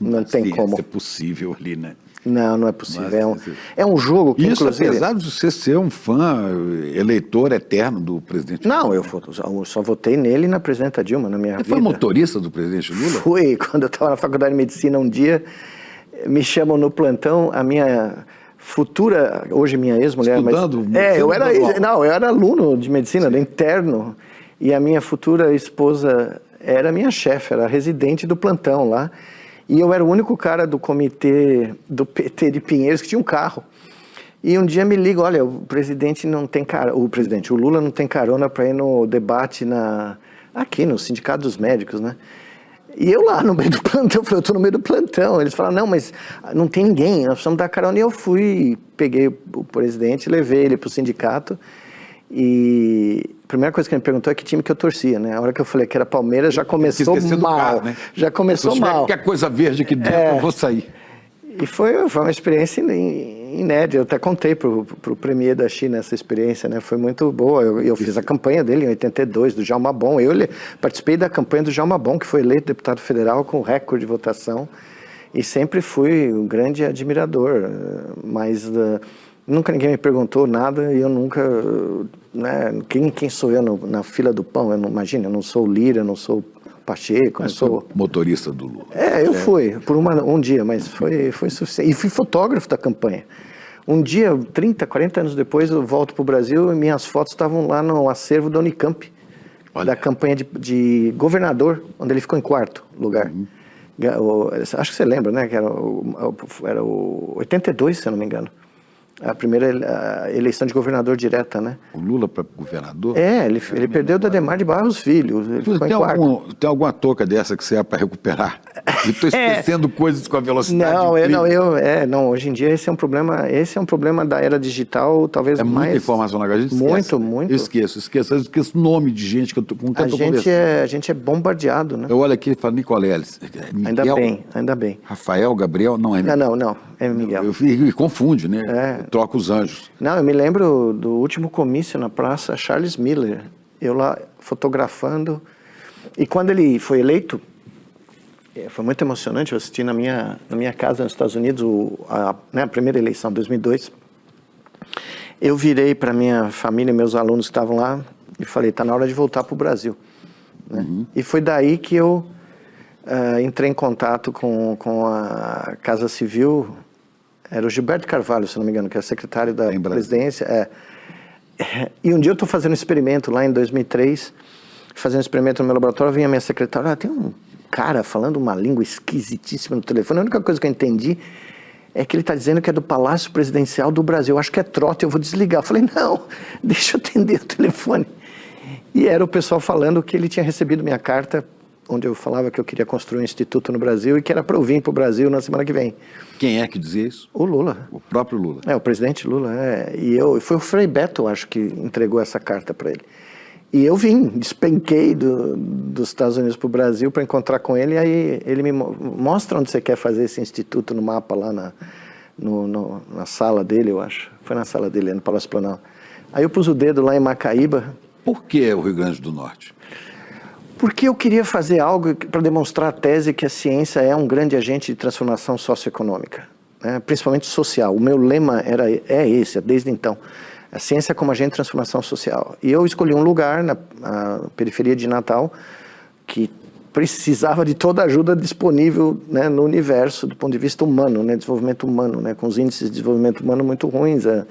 não tem como. É possível ali, né? Não é possível. É um jogo que, isso, inclusive... apesar de você ser um fã, eleitor eterno do presidente Lula. Não, eu só votei nele e na presidenta Dilma, na minha vida. Você foi motorista do presidente Lula? Fui. Quando eu estava na faculdade de medicina um dia, me chamam no plantão, a minha futura, hoje minha ex-mulher... Estudando? Eu era aluno de medicina, do interno, e a minha futura esposa era minha chefe, era residente do plantão lá. E eu era o único cara do comitê do PT de Pinheiros que tinha um carro. E um dia me liga, olha, o presidente não tem carona, o Lula não tem carona para ir no debate aqui no Sindicato dos Médicos, né? E eu lá no meio do plantão, eu falei, eu estou no meio do plantão. Eles falaram, não, mas não tem ninguém, nós precisamos dar carona. E eu fui, peguei o presidente, levei ele para o sindicato. E a primeira coisa que ele me perguntou é que time que eu torcia, né? A hora que eu falei que era Palmeiras, já começou mal. Carro, né? Já começou mal. Qualquer coisa verde aqui dentro, eu vou sair. E foi uma experiência inédita. Eu até contei pro premier da China essa experiência, né? Foi muito boa. Eu fiz a campanha dele em 82, do Djalma Bom. Eu participei da campanha do Djalma Bom, que foi eleito deputado federal com recorde de votação. E sempre fui um grande admirador. Mas nunca ninguém me perguntou nada e eu nunca... Né? Quem sou eu na fila do pão? Eu não imagino, eu não sou o Lira, eu não sou o Pacheco. Mas sou motorista do Lula. Eu fui, por um dia, mas foi suficiente. E fui fotógrafo da campanha. Um dia, 30, 40 anos depois, eu volto para o Brasil e minhas fotos estavam lá no acervo da Unicamp, da campanha de governador, onde ele ficou em 4º lugar. Acho que você lembra, né? Que era o 82, se eu não me engano. A primeira eleição de governador direta, né? O Lula para governador? Ele perdeu o Ademar de Barros Filho. Ele ficou em 4º. Tem alguma touca dessa que você é para recuperar? Eu estou esquecendo coisas com a velocidade. Não, hoje em dia esse é um problema da era digital, talvez mais... muita informação na gente esquece. Muito. Eu esqueço o nome de gente com quem eu estou conversando. A gente é bombardeado, né? Eu olho aqui e falo Nicoleles. Ainda bem. Rafael, Gabriel, não é Miguel. Não, é Miguel. Eu confunde, né? Troca os anjos. Não, eu me lembro do último comício na praça Charles Miller, eu lá fotografando, e quando ele foi eleito, foi muito emocionante. Eu assisti na minha casa nos Estados Unidos a primeira eleição, 2002. Eu virei para minha família e meus alunos que estavam lá e falei, está na hora de voltar para o Brasil. Né? E foi daí que eu entrei em contato com a Casa Civil. Era o Gilberto Carvalho, se não me engano, que é secretário da presidência. E um dia eu estou fazendo um experimento lá em 2003, fazendo um experimento no meu laboratório, vinha a minha secretária, tem um cara falando uma língua esquisitíssima no telefone. A única coisa que eu entendi é que ele está dizendo que é do Palácio Presidencial do Brasil. Eu acho que é trote, eu vou desligar. Eu falei, não, deixa eu atender o telefone. E era o pessoal falando que ele tinha recebido minha carta, onde eu falava que eu queria construir um instituto no Brasil e que era para eu vir para o Brasil na semana que vem. Quem é que dizia isso? O Lula. O próprio Lula. O presidente Lula. E foi o Frei Beto, acho, que entregou essa carta para ele. E eu despenquei dos Estados Unidos para o Brasil para encontrar com ele, e aí ele me mostra onde você quer fazer esse instituto no mapa lá na sala dele, eu acho. Foi na sala dele, no Palácio Planalto. Aí eu pus o dedo lá em Macaíba. Por que o Rio Grande do Norte? Porque eu queria fazer algo para demonstrar a tese que a ciência é um grande agente de transformação socioeconômica, né? Principalmente social. O meu lema é esse, desde então. A ciência como agente de transformação social. E eu escolhi um lugar na periferia de Natal que precisava de toda a ajuda disponível, né, no universo, do ponto de vista humano, né, desenvolvimento humano, né, com os índices de desenvolvimento humano muito ruins, a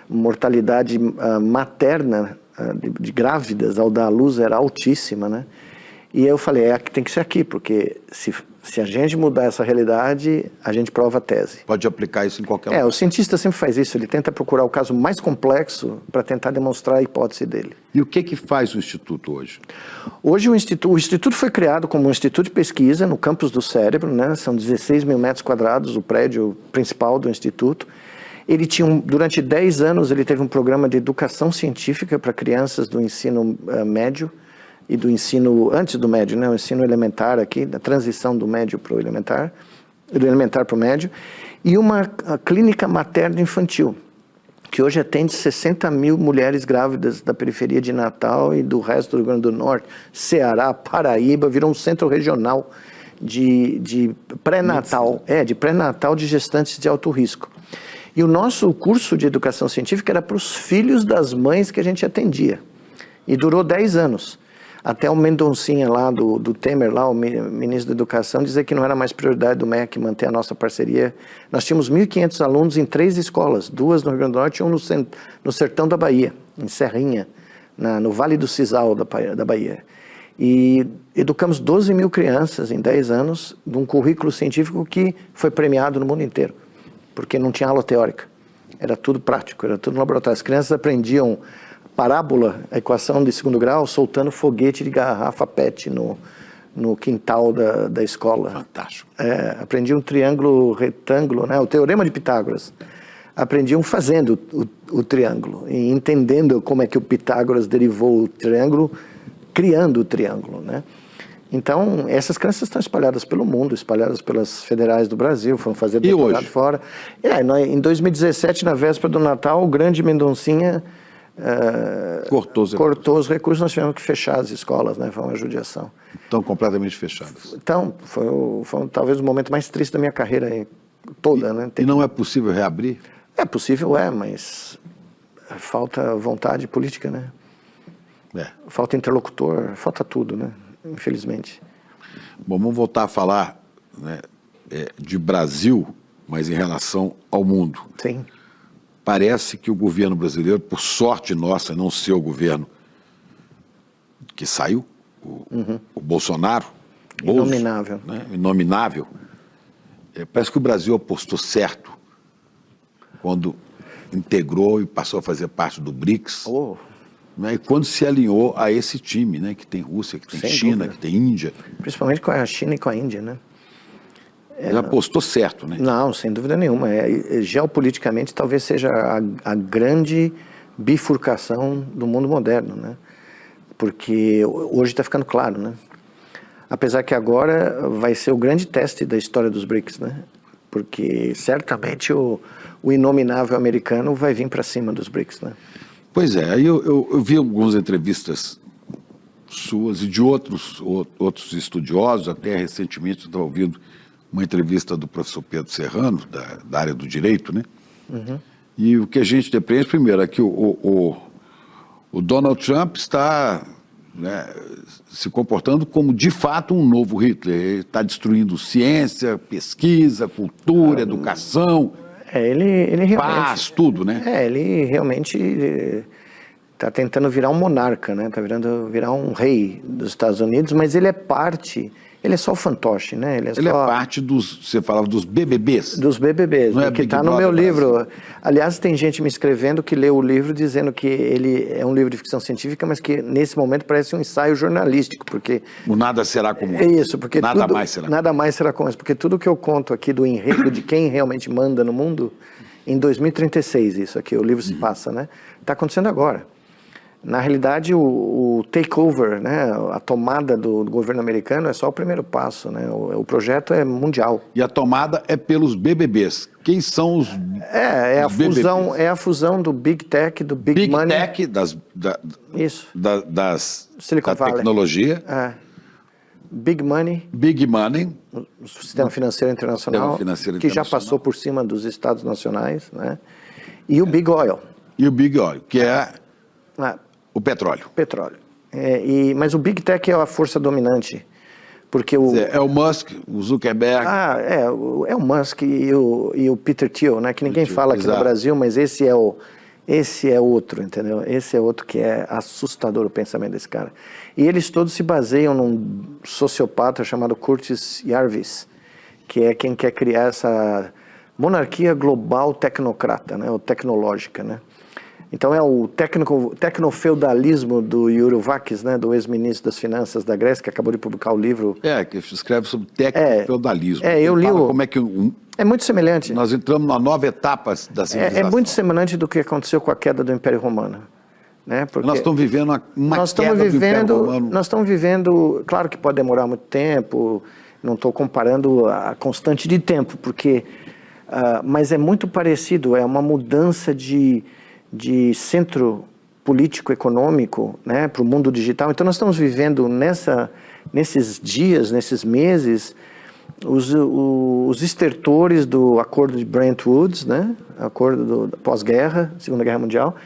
mortalidade materna de grávidas ao dar à luz era altíssima, né? E eu falei, tem que ser aqui, porque se Se a gente mudar essa realidade, a gente prova a tese. Pode aplicar isso em qualquer lugar. O cientista sempre faz isso, ele tenta procurar o caso mais complexo para tentar demonstrar a hipótese dele. E o que faz o Instituto hoje? Hoje o Instituto foi criado como um instituto de pesquisa no campus do cérebro, né? São 16 mil metros quadrados o prédio principal do Instituto. Ele tinha, durante 10 anos, ele teve um programa de educação científica para crianças do ensino médio, e do ensino, antes do médio, né, o ensino elementar aqui, da transição do médio para o elementar, do elementar para o médio, e uma clínica materno-infantil, que hoje atende 60 mil mulheres grávidas da periferia de Natal e do resto do Rio Grande do Norte, Ceará, Paraíba, virou um centro regional de pré-natal, de pré-natal de gestantes de alto risco. E o nosso curso de educação científica era para os filhos das mães que a gente atendia, e durou 10 anos. Até o Mendoncinha lá, do Temer, lá, o ministro da Educação, dizer que não era mais prioridade do MEC manter a nossa parceria. Nós tínhamos 1.500 alunos em 3 escolas, 2 no Rio Grande do Norte e 1 no sertão da Bahia, em Serrinha, no Vale do Sisal da Bahia. E educamos 12 mil crianças em 10 anos, de um currículo científico que foi premiado no mundo inteiro, porque não tinha aula teórica, era tudo prático, era tudo no laboratório. As crianças aprendiam parábola, a equação de segundo grau, soltando foguete de garrafa PET no quintal da escola. Fantástico. Aprendiam triângulo retângulo, né? O teorema de Pitágoras. Aprendiam fazendo o triângulo e entendendo como é que o Pitágoras derivou o triângulo, criando o triângulo, né? Então, essas crianças estão espalhadas pelo mundo, espalhadas pelas federais do Brasil, foram fazer doutorado fora. Em 2017, na véspera do Natal, o grande Mendoncinha cortou os recursos, nós tivemos que fechar as escolas, né? Foi uma judiação. Estão completamente fechadas. Então, foi talvez o momento mais triste da minha carreira toda, né? E não é possível reabrir? É possível, mas falta vontade política, né? Falta interlocutor, falta tudo, né? Infelizmente. Bom, vamos voltar a falar, né, de Brasil, mas em relação ao mundo. Sim. Parece que o governo brasileiro, por sorte nossa, não ser o governo que saiu, o Bolsonaro, inominável, né, inominável, parece que o Brasil apostou certo quando integrou e passou a fazer parte do BRICS, né, e quando se alinhou a esse time, né, que tem Rússia, que tem China, que tem Índia. Principalmente com a China e com a Índia, né? Ele apostou certo, né? Não, sem dúvida nenhuma. Geopoliticamente, talvez seja a grande bifurcação do mundo moderno, né? Porque hoje está ficando claro, né? Apesar que agora vai ser o grande teste da história dos BRICS, né? Porque certamente o inominável americano vai vir para cima dos BRICS, né? Pois é, aí eu vi algumas entrevistas suas e de outros estudiosos, até recentemente eu estava ouvindo uma entrevista do professor Pedro Serrano, da área do direito, né? E o que a gente depreende, primeiro, é que o Donald Trump está, né, se comportando como, de fato, um novo Hitler. Ele está destruindo ciência, pesquisa, cultura, educação, ele realmente, paz, tudo, né? Ele realmente está tentando virar um monarca, né? Está virar um rei dos Estados Unidos, mas ele é parte... Ele é só o fantoche, né? Ele é parte você falava dos BBBs. Dos BBBs, não é que está no meu livro. Aliás, tem gente me escrevendo que leu o livro dizendo que ele é um livro de ficção científica, mas que nesse momento parece um ensaio jornalístico, porque... O nada será como é isso, porque nada mais será como isso, porque tudo que eu conto aqui do enredo de quem realmente manda no mundo, em 2036 isso aqui, o livro se passa, né? Está acontecendo agora. Na realidade, o takeover, né, a tomada do governo americano é só o primeiro passo, né? O projeto é mundial. E a tomada é pelos BBBs. Quem são os a fusão do Big Tech, do Big Money. Big Tech, Isso. da Silicon Valley. Tecnologia. Big Money. Big Money. O Sistema Financeiro Internacional, que já passou por cima dos Estados Nacionais, né? E o Big Oil. E o Big Oil, que é... o petróleo. Mas o Big Tech é a força dominante, porque é o Musk, o Zuckerberg. É o Musk e o Peter Thiel, né? Que ninguém fala aqui no Brasil, mas esse Esse é outro, entendeu? Esse é outro que é assustador o pensamento desse cara. E eles todos se baseiam num sociopata chamado Curtis Yarvis, que é quem quer criar essa monarquia global tecnocrata, né? Ou tecnológica, né? Então é o tecnofeudalismo do Yuruvakis, né? Do ex-ministro das Finanças da Grécia, que acabou de publicar o livro. Que escreve sobre tecnofeudalismo. Eu li como é que é muito semelhante. Nós entramos numa nova etapa da civilização. É muito semelhante do que aconteceu com a queda do Império Romano. Né? Porque nós estamos vivendo uma queda do Império Romano. Nós estamos vivendo, claro que pode demorar muito tempo, não estou comparando a constante de tempo, porque, mas é muito parecido, é uma mudança de centro político-econômico, né, para o mundo digital. Então nós estamos vivendo nesses dias, nesses meses, os estertores do acordo de Bretton Woods, né, acordo pós-guerra, Segunda Guerra Mundial,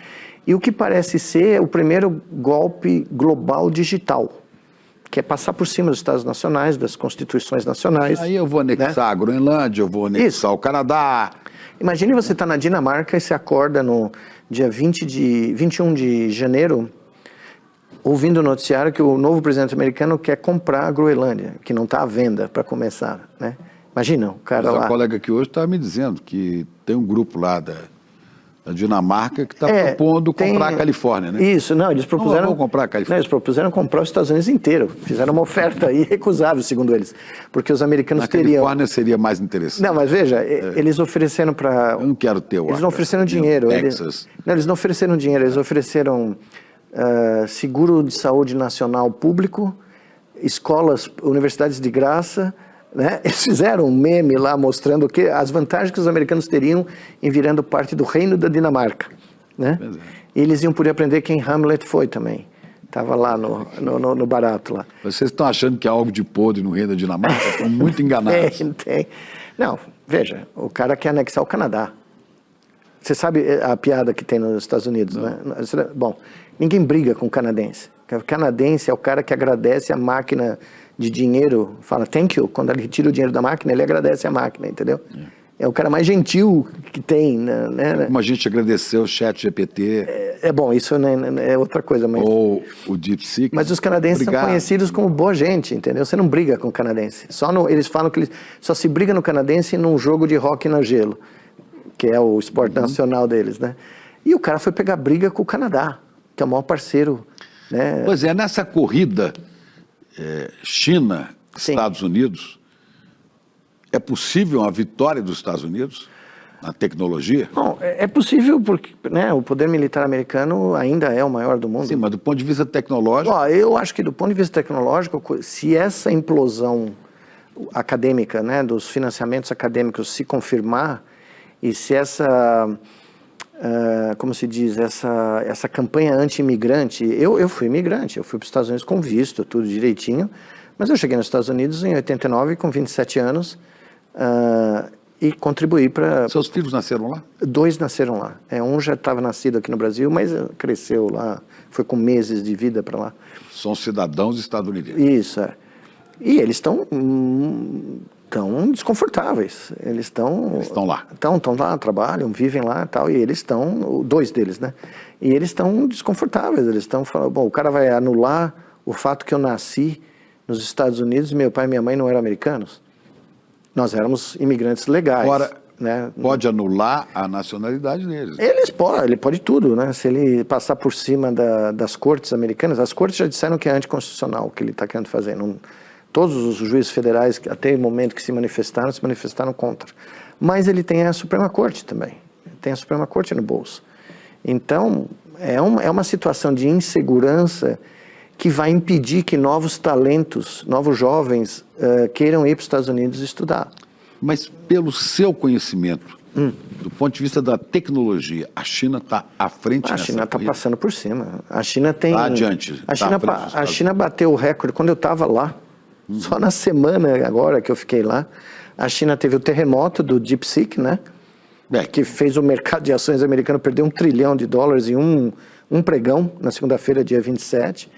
e o que parece ser o primeiro golpe global digital, que é passar por cima dos Estados nacionais, das constituições nacionais. Aí eu vou anexar, né, a Groenlândia, eu vou anexar o Canadá. Imagine você estar na Dinamarca e você acorda no dia 21 de janeiro, ouvindo o noticiário que o novo presidente americano quer comprar a Groenlândia, que não está à venda para começar, né? Imagina, o cara lá... Mas a colega aqui hoje está me dizendo que tem um grupo lá da Dinamarca que está propondo comprar a Califórnia, né? Isso, não, eles propuseram... Não vão comprar a Califórnia. Não, eles propuseram comprar os Estados Unidos inteiro. Fizeram uma oferta irrecusável, segundo eles. Porque os americanos teriam... A Califórnia seria mais interessante. Não, mas veja, eles ofereceram para... Eu não quero ter o... Eles não ofereceram dinheiro. Texas. Eles não ofereceram dinheiro, eles ofereceram seguro de saúde nacional público, escolas, universidades de graça, né? Eles fizeram um meme lá mostrando as vantagens que os americanos teriam em virando parte do reino da Dinamarca, né? E eles iam poder aprender quem Hamlet foi também. Estava lá no barato lá. Vocês estão achando que há algo de podre no reino da Dinamarca? Estão muito enganados. Tem. Não, veja, o cara quer anexar o Canadá. Você sabe a piada que tem nos Estados Unidos, né? Bom, ninguém briga com o canadense. O canadense é o cara que agradece a máquina de dinheiro, fala thank you, quando ele tira o dinheiro da máquina, ele agradece a máquina, entendeu? É o cara mais gentil que tem, né? Como a gente agradeceu o ChatGPT. Bom, isso é outra coisa. Mas... Ou o DeepSeek. Mas os canadenses são conhecidos como boa gente, entendeu? Você não briga com o canadense. Eles falam que só se briga no canadense num jogo de hóquei no gelo, que é o esporte nacional deles, né? E o cara foi pegar briga com o Canadá, que é o maior parceiro, né? Pois é, nessa corrida China, Estados Unidos, é possível a vitória dos Estados Unidos na tecnologia? Bom, é possível porque, né, o poder militar americano ainda é o maior do mundo. Sim, mas do ponto de vista tecnológico... Eu acho que do ponto de vista tecnológico, se essa implosão acadêmica, né, dos financiamentos acadêmicos se confirmar, e se essa... como se diz, essa campanha anti-imigrante, eu fui imigrante, eu fui para os Estados Unidos com visto, tudo direitinho, mas eu cheguei nos Estados Unidos em 89 com 27 anos e contribuí para... Seus filhos nasceram lá? 2 nasceram lá, um já estava nascido aqui no Brasil, mas cresceu lá, foi com meses de vida para lá. São cidadãos estadunidenses. Isso, e eles estão... tão desconfortáveis, eles estão lá. Estão lá, trabalham, vivem lá e tal, e eles estão, 2 deles, né? E eles estão desconfortáveis, eles estão falando, bom, o cara vai anular o fato que eu nasci nos Estados Unidos e meu pai e minha mãe não eram americanos. Nós éramos imigrantes legais. Agora, né? Pode anular a nacionalidade deles. Ele pode tudo, né? Se ele passar por cima das cortes americanas, as cortes já disseram que é anticonstitucional o que ele está querendo fazer, não... Todos os juízes federais, até o momento que se manifestaram contra. Mas ele tem a Suprema Corte também. Tem a Suprema Corte no bolso. Então, é uma situação de insegurança que vai impedir que novos talentos, novos jovens, queiram ir para os Estados Unidos estudar. Mas, pelo seu conhecimento, do ponto de vista da tecnologia, a China está à frente nessa corrida? A China está passando por cima. A China tem... Está adiante. A China bateu o recorde. Quando eu estava lá, só na semana agora que eu fiquei lá, a China teve o terremoto do DeepSeek, né? Que fez o mercado de ações americano perder $1 trilhão em um pregão, na segunda-feira, dia 27.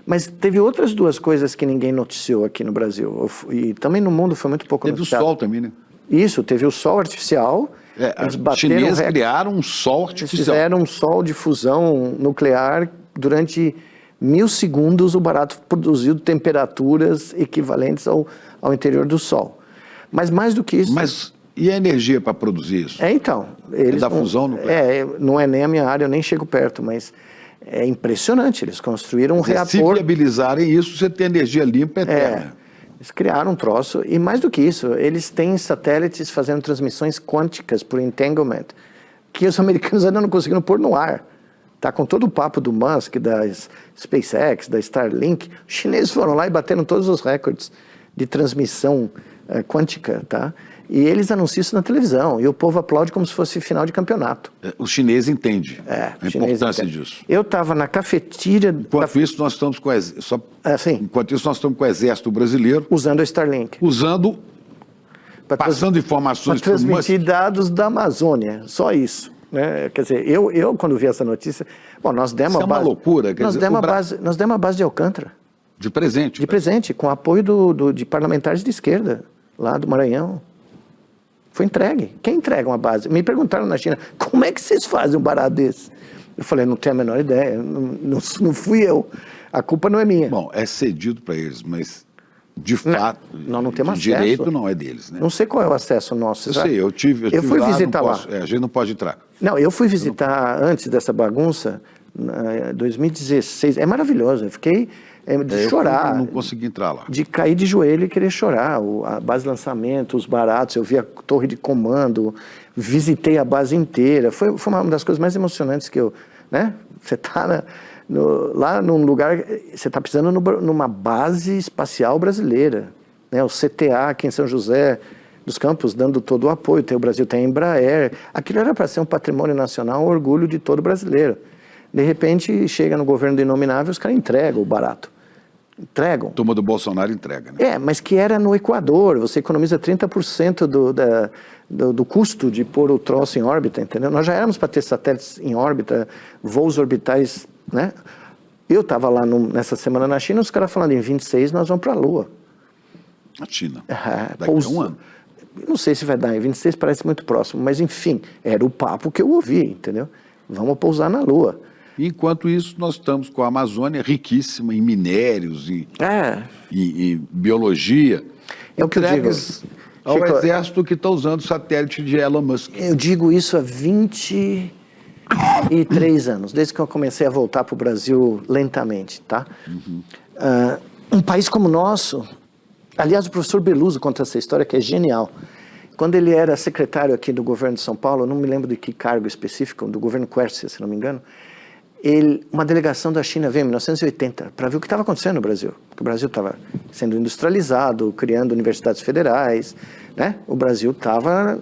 Mas teve outras 2 coisas que ninguém noticiou aqui no Brasil. E também no mundo foi muito pouco noticiado. Teve o sol também, né? Isso, teve o sol artificial Eles Os bateram chineses recorde. criaram um sol Eles artificial. fizeram um sol de fusão nuclear durante 1000 segundos. O barato produziu temperaturas equivalentes ao interior do Sol. Mas mais do que isso... Mas e a energia para produzir isso? Então... Eles da fusão nuclear? Não é nem a minha área, eu nem chego perto, mas é impressionante. Eles construíram um Se reator... viabilizarem isso, você tem energia limpa eterna. Eles criaram um troço, e mais do que isso, eles têm satélites fazendo transmissões quânticas por entanglement, que os americanos ainda não conseguiram pôr no ar. Tá, com todo o papo do Musk, da SpaceX, da Starlink, os chineses foram lá e bateram todos os recordes de transmissão quântica, tá? E eles anunciam isso na televisão, e o povo aplaude como se fosse final de campeonato. O chinês entende a importância disso. Eu estava na cafeteria... Enquanto isso, nós estamos com Enquanto isso, nós estamos com o exército brasileiro usando a Starlink. Passando informações para transmitir dados da Amazônia, só isso. Né? Quer dizer, eu quando vi essa notícia... Bom, nós demos isso é uma loucura. Nós demos a base de Alcântara. De presente. De presente, com apoio de parlamentares de esquerda, lá do Maranhão. Foi entregue. Quem entrega uma base? Me perguntaram na China, como é que vocês fazem um barato desse? Eu falei, não tenho a menor ideia, não fui eu. A culpa não é minha. Bom, é cedido para eles, mas de fato, nós não temos de acesso. direito não é deles, né? Não sei qual é o acesso nosso. Eu sei, eu fui lá, visitar lá. A gente não pode entrar. Não, eu fui visitar antes dessa bagunça, em 2016. É maravilhoso, eu fiquei de chorar. Eu não consegui entrar lá. De cair de joelho e querer chorar. A base de lançamento, os baratos, eu vi a torre de comando, visitei a base inteira. Foi uma das coisas mais emocionantes que eu... Né? Você está lá num lugar... Você está pisando numa base espacial brasileira. Né? O CTA aqui em São José dos Campos dando todo o apoio. O Brasil tem a Embraer. Aquilo era para ser um patrimônio nacional, um orgulho de todo brasileiro. De repente, chega no governo do Inominável, os caras entregam o barato. Entregam. Turma do Bolsonaro entrega, né? Mas que era no Equador, você economiza 30% do custo de pôr o troço em órbita, entendeu? Nós já éramos para ter satélites em órbita, voos orbitais, né? Eu estava lá nessa semana na China, os caras falando em 26 nós vamos para a Lua. A China. Daqui a um ano. Não sei se vai dar, em 26 parece muito próximo, mas enfim, era o papo que eu ouvi, entendeu? Vamos pousar na Lua. Enquanto isso, nós estamos com a Amazônia riquíssima em minérios, em biologia. É o que eu digo. Ao exército que está usando o satélite de Elon Musk. Eu digo isso há 23 anos, desde que eu comecei a voltar para o Brasil lentamente, tá? Um país como o nosso... Aliás, o professor Beluso conta essa história que é genial. Quando ele era secretário aqui do governo de São Paulo, eu não me lembro de que cargo específico, do governo Quércia, se não me engano, uma delegação da China veio em 1980 para ver o que estava acontecendo no Brasil. Porque o Brasil estava sendo industrializado, criando universidades federais, né? O Brasil estava...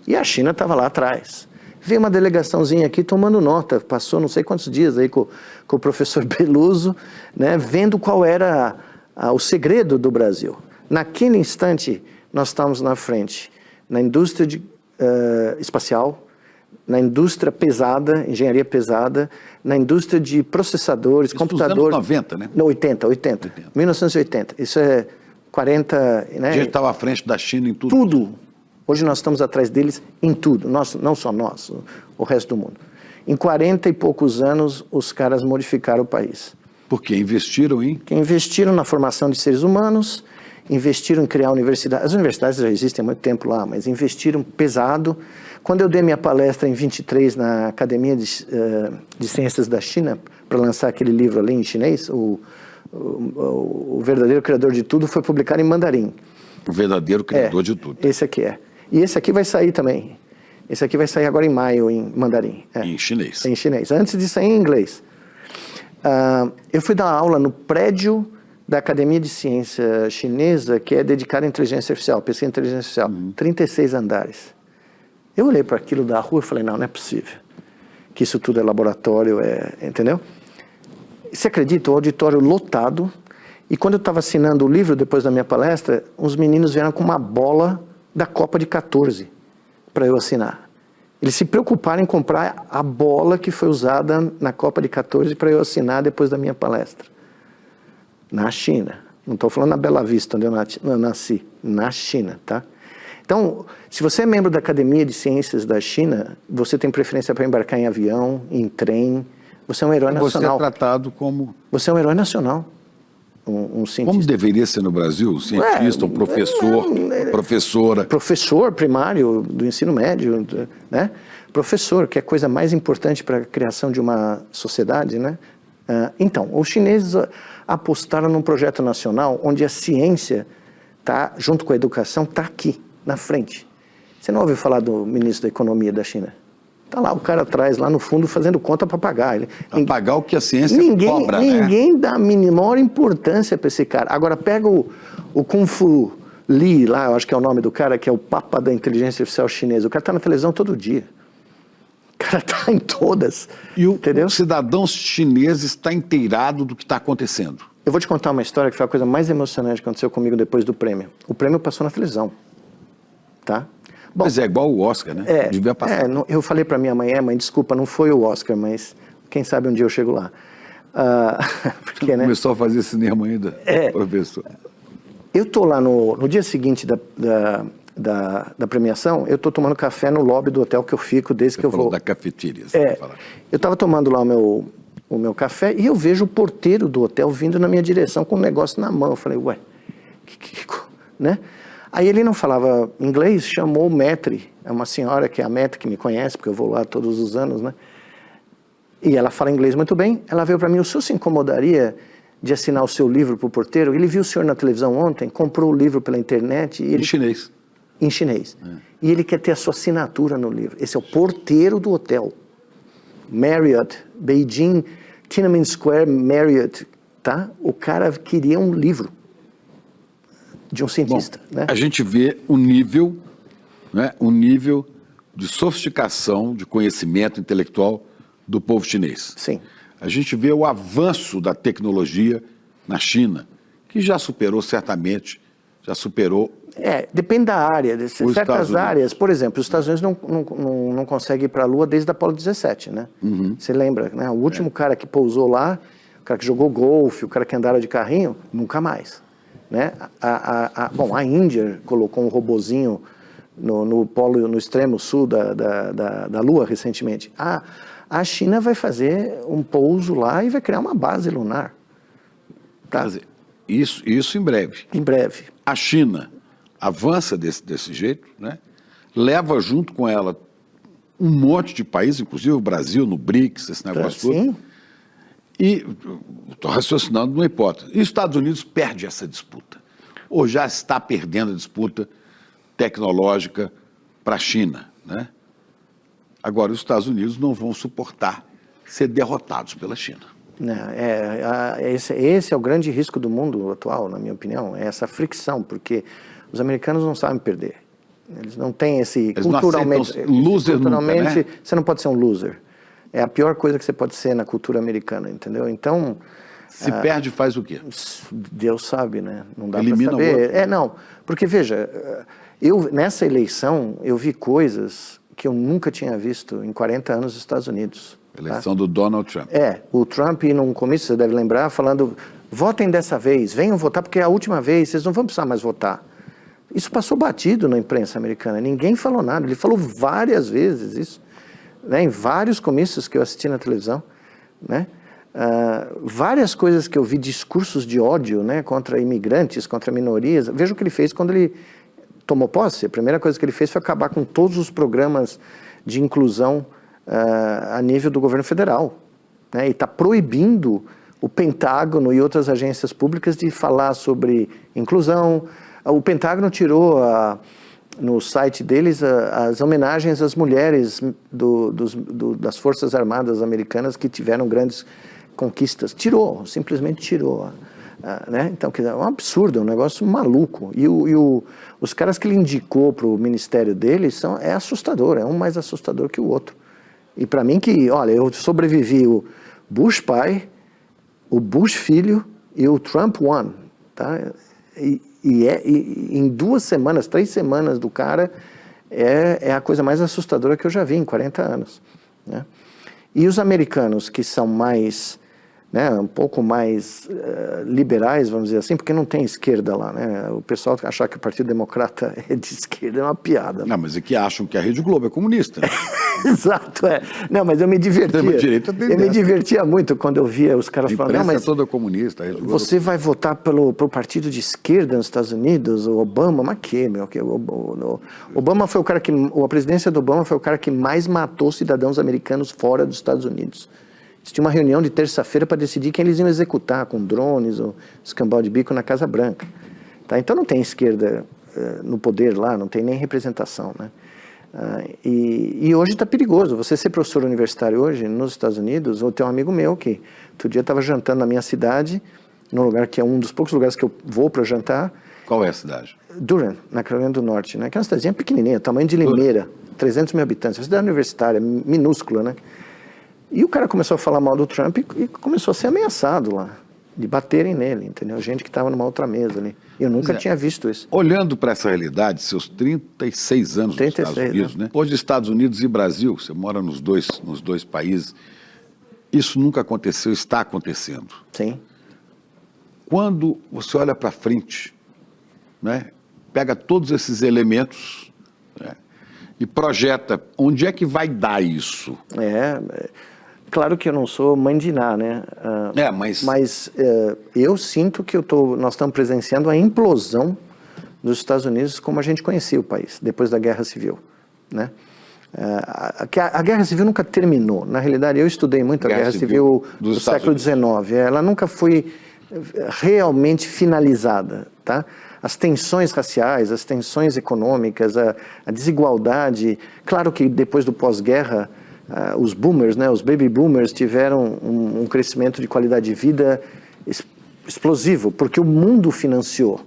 E a China estava lá atrás. Veio uma delegaçãozinha aqui tomando nota, passou não sei quantos dias aí com o professor Beluso, né? Vendo qual era o segredo do Brasil. Naquele instante, nós estávamos na frente, na indústria espacial, na indústria pesada, engenharia pesada, na indústria de processadores, computadores... Nos anos 90, né? 80. 1980. Isso é 40... Né? A gente estava à frente da China em tudo. Tudo. Hoje nós estamos atrás deles em tudo. Não só nós, o resto do mundo. Em 40 e poucos anos, os caras modificaram o país. Por quê? Investiram em? Que investiram na formação de seres humanos, investiram em criar universidades. As universidades já existem há muito tempo lá, mas investiram pesado. Quando eu dei minha palestra em 23 na Academia de Ciências da China, para lançar aquele livro ali em chinês, o Verdadeiro Criador de Tudo, foi publicado em mandarim. O Verdadeiro Criador de Tudo. Esse aqui é. E esse aqui vai sair também. Esse aqui vai sair agora em maio, em mandarim. Em chinês. Em chinês. Antes de sair em inglês. Eu fui dar aula no prédio da Academia de Ciência Chinesa, que é dedicada à inteligência artificial, pesquisa em inteligência artificial. 36 andares. Eu olhei para aquilo da rua e falei, não é possível. Que isso tudo é laboratório, entendeu? Você acredita? O auditório lotado. E quando eu estava assinando o livro, depois da minha palestra, uns meninos vieram com uma bola da Copa de 14 para eu assinar. Eles se preocuparam em comprar a bola que foi usada na Copa de 14 para eu assinar depois da minha palestra. Na China. Não estou falando na Bela Vista, onde eu nasci. Na China, tá? Então, se você é membro da Academia de Ciências da China, você tem preferência para embarcar em avião, em trem, você é um herói nacional. Você é tratado como... Você é um herói nacional, um cientista. Como deveria ser no Brasil? Um cientista, um professor, professora. Professor primário do ensino médio, né? Professor, que é a coisa mais importante para a criação de uma sociedade, né? Então, os chineses apostaram num projeto nacional onde a ciência, tá, junto com a educação, está aqui, na frente. Você não ouviu falar do ministro da Economia da China? Está lá o cara atrás, lá no fundo, fazendo conta para pagar. Pagar o que a ciência cobra, Ninguém dá a menor importância para esse cara. Agora, pega o Kung Fu Lee, lá, eu acho que é o nome do cara, que é o papa da inteligência artificial chinesa. O cara está na televisão todo dia. O cara está em todas. E o entendeu? cidadão chinês está inteirado do que está acontecendo. Eu vou te contar uma história que foi a coisa mais emocionante que aconteceu comigo depois do prêmio. O prêmio passou na televisão. Tá? Bom, mas é igual o Oscar, né? Devia passar. Eu falei para minha mãe, mãe, desculpa, não foi o Oscar, mas quem sabe um dia eu chego lá. Porque, né? Começou a fazer cinema ainda, professor. Eu estou lá no dia seguinte da premiação, eu estou tomando café no lobby do hotel que eu fico desde que eu vou. Da cafeteria. Eu estava tomando lá o meu café e eu vejo o porteiro do hotel vindo na minha direção com um negócio na mão. Eu falei, ué, né? Aí ele não falava inglês, chamou o maître, é uma senhora que é a maître que me conhece, porque eu vou lá todos os anos, né? E ela fala inglês muito bem. Ela veio para mim, o senhor se incomodaria de assinar o seu livro para o porteiro? Ele viu o senhor na televisão ontem, comprou o livro pela internet. E ele... Em chinês. Em chinês. E ele quer ter a sua assinatura no livro. Esse é o porteiro do hotel. Marriott, Beijing, Tiananmen Square, Marriott, tá? O cara queria um livro de um cientista. Bom, né? A gente vê um nível, né, um nível de sofisticação, de conhecimento intelectual do povo chinês. Sim. A gente vê o avanço da tecnologia na China, que já superou certamente, depende da área, de certas áreas. Por exemplo, os Estados Unidos não conseguem ir para a Lua desde a Apollo 17, né? Você lembra, né? O último cara que pousou lá, o cara que jogou golfe, o cara que andava de carrinho, nunca mais. Né? Bom, a Índia colocou um robozinho no extremo sul da Lua recentemente. A China vai fazer um pouso lá e vai criar uma base lunar. Tá? Quer dizer, isso em breve. Em breve. A China avança desse jeito, né? Leva junto com ela um monte de países, inclusive o Brasil, no BRICS, esse negócio todo. E estou raciocinando numa hipótese. E os Estados Unidos perde essa disputa, ou já está perdendo a disputa tecnológica para a China, né? Agora, os Estados Unidos não vão suportar ser derrotados pela China. Esse é o grande risco do mundo atual, na minha opinião, é essa fricção, porque os americanos não sabem perder. Eles não têm esse... Eles culturalmente, não loser culturalmente nunca, né? Você não pode ser um loser. É a pior coisa que você pode ser na cultura americana, entendeu? Então... Se perde, faz o quê? Deus sabe, né? Não dá para saber. Não, porque veja, nessa eleição eu vi coisas que eu nunca tinha visto em 40 anos nos Estados Unidos. Eleição do Donald Trump. O Trump, num comício, você deve lembrar, falando, votem dessa vez, venham votar, porque é a última vez, vocês não vão precisar mais votar. Isso passou batido na imprensa americana, ninguém falou nada, ele falou várias vezes isso, né, em vários comícios que eu assisti na televisão, né, várias coisas que eu vi, discursos de ódio, né, contra imigrantes, contra minorias. Veja o que ele fez quando ele tomou posse. A primeira coisa que ele fez foi acabar com todos os programas de inclusão a nível do governo federal, né? E está proibindo o Pentágono e outras agências públicas de falar sobre inclusão. O Pentágono tirou no site deles as homenagens às mulheres das Forças Armadas Americanas que tiveram grandes conquistas. Simplesmente tirou. Né? Então, é um absurdo, é um negócio maluco. E os caras que ele indicou para o ministério dele é assustador, é um mais assustador que o outro. E para mim olha, eu sobrevivi o Bush pai, o Bush filho e o Trump one, tá? E em 2 semanas, 3 semanas do cara, é a coisa mais assustadora que eu já vi em 40 anos. Né? E os americanos que são mais né, um pouco mais liberais, vamos dizer assim, porque não tem esquerda lá, né? O pessoal achar que o Partido Democrata é de esquerda é uma piada. Não, mas é que acham que a Rede Globo é comunista. Exato, é. Não, mas eu me divertia. Eu me divertia muito quando eu via os caras falando, não, mas é toda comunista. A Rede Globo... Você vai votar pro partido de esquerda nos Estados Unidos, o Obama, mas que, meu? Obama foi o cara que, a presidência do Obama foi o cara que mais matou cidadãos americanos fora dos Estados Unidos. Eles tinham uma reunião de terça-feira para decidir quem eles iam executar, com drones ou escambau de bico na Casa Branca. Tá? Então não tem esquerda no poder lá, não tem nem representação, né? E hoje está perigoso. Você ser professor universitário hoje nos Estados Unidos, ou tem um amigo meu que outro dia estava jantando na minha cidade, num lugar que é um dos poucos lugares que eu vou para jantar. Qual é a cidade? Durham, na Carolina do Norte, né? Que é uma cidadezinha pequenininha, tamanho de Limeira, 300 mil habitantes, uma cidade universitária, minúscula, né? E o cara começou a falar mal do Trump e começou a ser ameaçado lá, de baterem nele, entendeu? Gente que estava numa outra mesa ali. Eu nunca tinha visto isso. Olhando para essa realidade, seus 36 anos nos Estados Unidos, né? Hoje, Estados Unidos e Brasil, você mora nos dois países, isso nunca aconteceu, está acontecendo. Sim. Quando você olha para frente, né, pega todos esses elementos, né, e projeta onde é que vai dar isso. Claro que eu não sou mãe de Ná, né? Mas eu sinto que nós estamos presenciando a implosão dos Estados Unidos como a gente conhecia o país, depois da Guerra Civil, né? A Guerra Civil nunca terminou. Na realidade, eu estudei muito a Guerra Civil do século XIX. Ela nunca foi realmente finalizada, tá? As tensões raciais, as tensões econômicas, a desigualdade. Claro que depois do pós-guerra, os boomers, né, os baby boomers tiveram um crescimento de qualidade de vida explosivo, porque o mundo financiou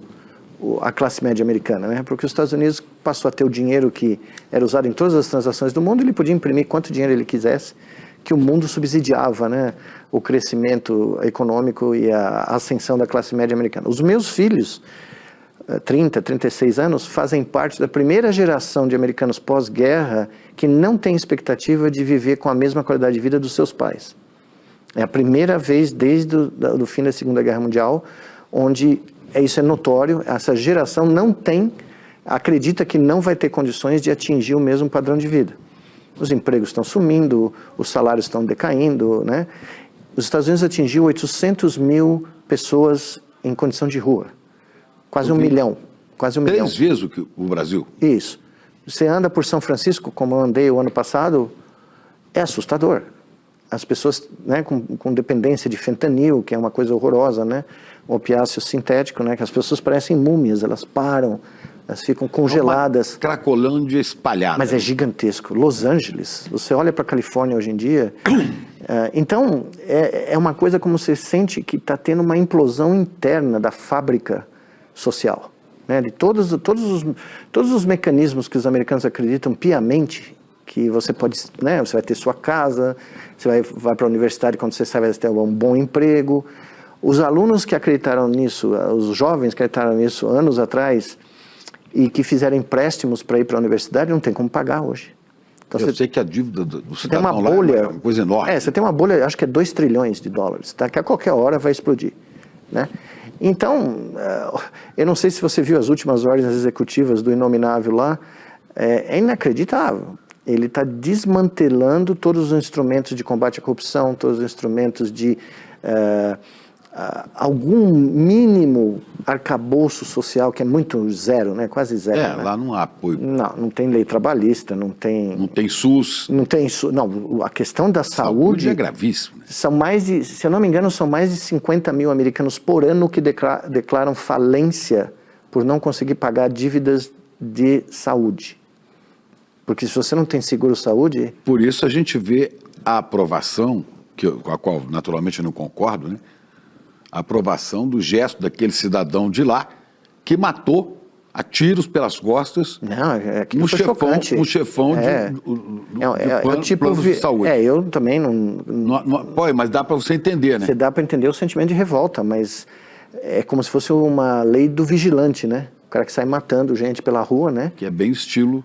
a classe média americana, né? Porque os Estados Unidos passou a ter o dinheiro que era usado em todas as transações do mundo, ele podia imprimir quanto dinheiro ele quisesse, que o mundo subsidiava, né, o crescimento econômico e a ascensão da classe média americana. Os meus filhos, 30, 36 anos, fazem parte da primeira geração de americanos pós-guerra que não tem expectativa de viver com a mesma qualidade de vida dos seus pais. É a primeira vez desde o fim da Segunda Guerra Mundial onde isso é notório, essa geração acredita que não vai ter condições de atingir o mesmo padrão de vida. Os empregos estão sumindo, os salários estão decaindo, né? Os Estados Unidos atingiu 800 mil pessoas em condição de rua. Quase 1 milhão. Quase 1 milhão. 3 vezes o Brasil. Isso. Você anda por São Francisco, como eu andei o ano passado, é assustador. As pessoas, né, com dependência de fentanil, que é uma coisa horrorosa, né? O opiáceo sintético, né? Que as pessoas parecem múmias, elas param, elas ficam congeladas. Uma Cracolândia espalhada. Mas é gigantesco. Los Angeles, você olha para a Califórnia hoje em dia, então é uma coisa como você sente que está tendo uma implosão interna da fábrica social, né? De todos os mecanismos que os americanos acreditam piamente, que você pode, né, você vai ter sua casa, você vai para a universidade, quando você sai vai ter um bom emprego. Os alunos que acreditaram nisso, os jovens que acreditaram nisso anos atrás e que fizeram empréstimos para ir para a universidade, não tem como pagar hoje. Então, eu sei que a dívida do cidadão tem uma bolha, lá é uma coisa enorme. Você tem uma bolha, acho que é 2 trilhões de dólares, tá? Que a qualquer hora vai explodir, né? Então, eu não sei se você viu as últimas ordens executivas do inominável lá, é inacreditável. Ele está desmantelando todos os instrumentos de combate à corrupção, todos os instrumentos de algum mínimo arcabouço social, que é muito zero, né? Quase zero. Né? Lá não há apoio. Não tem lei trabalhista, não tem... Não tem SUS. Não, a questão da saúde é gravíssima. São mais de, se eu não me engano, são mais de 50 mil americanos por ano que declaram falência por não conseguir pagar dívidas de saúde. Porque se você não tem seguro-saúde... Por isso a gente vê a aprovação, com a qual naturalmente eu não concordo, né? A aprovação do gesto daquele cidadão de lá que matou a tiros pelas costas um chefão de plano de saúde. Eu também não... Mas dá para você entender, né? Você dá para entender o sentimento de revolta, mas é como se fosse uma lei do vigilante, né? O cara que sai matando gente pela rua, né? Que é bem estilo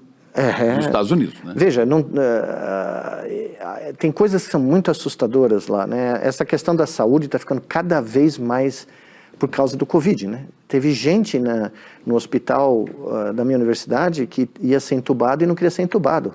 nos Estados Unidos. Né? Veja, tem coisas que são muito assustadoras lá, né? Essa questão da saúde está ficando cada vez mais por causa do Covid, né? Teve gente no hospital da minha universidade que ia ser entubado e não queria ser entubado,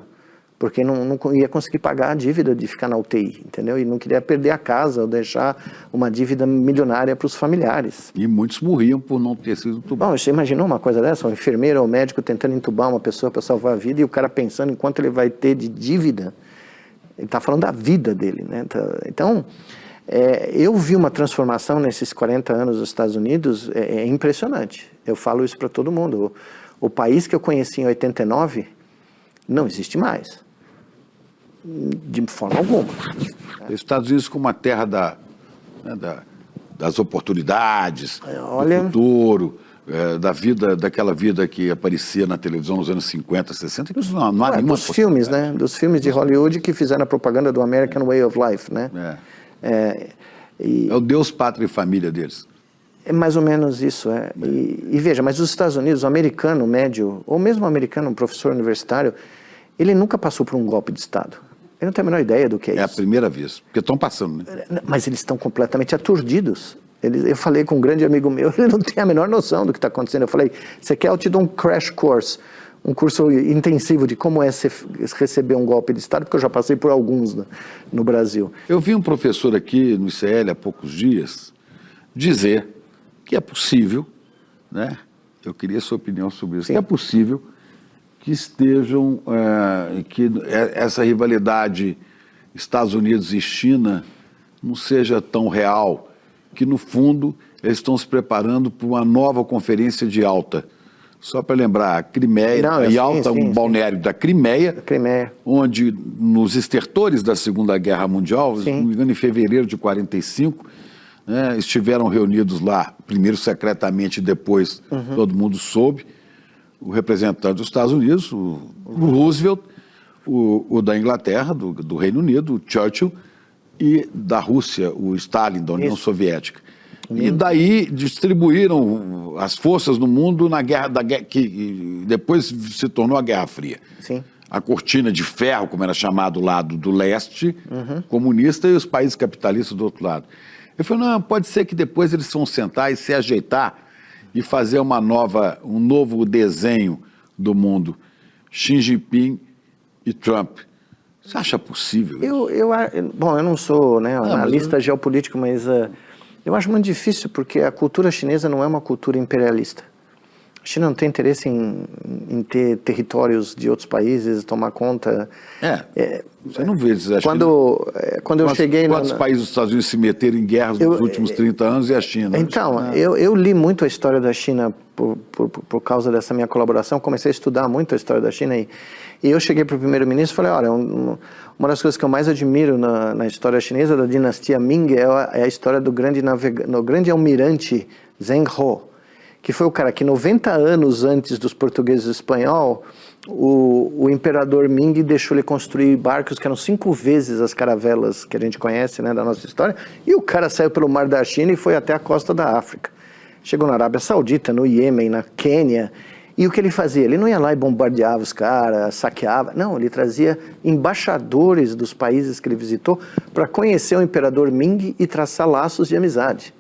porque não ia conseguir pagar a dívida de ficar na UTI, entendeu? E não queria perder a casa ou deixar uma dívida milionária para os familiares. E muitos morriam por não ter sido entubado. Bom, você imaginou uma coisa dessa? Um enfermeiro ou um médico tentando entubar uma pessoa para salvar a vida e o cara pensando em quanto ele vai ter de dívida. Ele está falando da vida dele, né? Então, eu vi uma transformação nesses 40 anos dos Estados Unidos, é impressionante. Eu falo isso para todo mundo. O país que eu conheci em 89 não existe mais. De forma alguma. Os Estados Unidos como uma terra das oportunidades, do futuro, daquela vida que aparecia na televisão nos anos 50, 60, que não há nenhuma dos filmes, né? Dos filmes de Hollywood que fizeram a propaganda do American Way of Life, né? É o Deus, pátria e família deles. É mais ou menos isso, E veja, mas os Estados Unidos, o americano médio, ou mesmo o americano, um professor universitário, ele nunca passou por um golpe de Estado. Ele não tem a menor ideia do que é isso. É a primeira vez, porque estão passando, né? Mas eles estão completamente aturdidos. Eu falei com um grande amigo meu, ele não tem a menor noção do que está acontecendo. Eu falei, você quer, eu te dou um crash course, um curso intensivo de como é receber um golpe de Estado, porque eu já passei por alguns no Brasil. Eu vi um professor aqui no ICL há poucos dias dizer que é possível, né? Eu queria a sua opinião sobre isso. Sim. Que é possível que estejam, que essa rivalidade Estados Unidos e China não seja tão real, que no fundo eles estão se preparando para uma nova conferência de Yalta. Só para lembrar, a Crimeia, Yalta, um balneário da Crimeia, onde nos estertores da Segunda Guerra Mundial, se não me engano, em fevereiro de 45, né, estiveram reunidos lá, primeiro secretamente, depois todo mundo soube, o representante dos Estados Unidos, o Roosevelt, o da Inglaterra, do Reino Unido, o Churchill, e da Rússia, o Stalin, da União Soviética. E daí distribuíram as forças no mundo na guerra que depois se tornou a Guerra Fria. Sim. A cortina de ferro, como era chamado o lado do leste, comunista, e os países capitalistas do outro lado. Eu falei, não, pode ser que depois eles vão sentar e se ajeitar e fazer um novo desenho do mundo. Xi Jinping e Trump. Você acha possível isso? Bom, eu não sou analista geopolítico, mas eu acho muito difícil, porque a cultura chinesa não é uma cultura imperialista. A China não tem interesse em ter territórios de outros países, tomar conta. Você não vê isso. Quando eu cheguei... Quantos países dos Estados Unidos se meteram em guerras nos últimos 30 anos e a China? Então, eu li muito a história da China por causa dessa minha colaboração, comecei a estudar muito a história da China e eu cheguei para o primeiro-ministro e falei, olha, uma das coisas que eu mais admiro na história chinesa, da dinastia Ming, é a história do grande almirante Zheng He, que foi o cara que 90 anos antes dos portugueses e espanhol, o imperador Ming deixou ele construir barcos que eram 5 vezes as caravelas que a gente conhece, né, da nossa história, e o cara saiu pelo mar da China e foi até a costa da África. Chegou na Arábia Saudita, no Iêmen, na Quênia, e o que ele fazia? Ele não ia lá e bombardeava os caras, saqueava, não, ele trazia embaixadores dos países que ele visitou para conhecer o imperador Ming e traçar laços de amizade.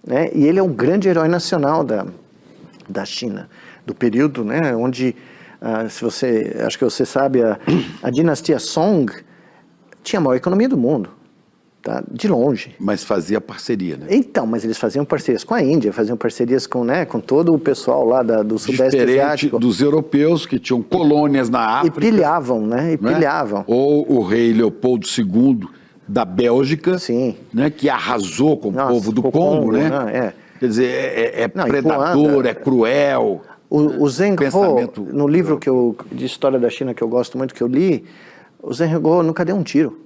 Né? E ele é um grande herói nacional da China, do período, né, onde, acho que você sabe, a dinastia Song tinha a maior economia do mundo, tá? De longe. Mas fazia parceria, né? Então, mas eles faziam parcerias com a Índia, faziam parcerias com todo o pessoal lá do Sudeste Asiático. Dos europeus que tinham colônias na África. E pilhavam, né? E pilhavam. Ou o rei Leopoldo II da Bélgica, sim, né, que arrasou com o povo do Congo, né? Quer dizer, é predador, é cruel. O Zheng He, no livro de história da China que eu gosto muito, que eu li, o Zheng He nunca deu um tiro.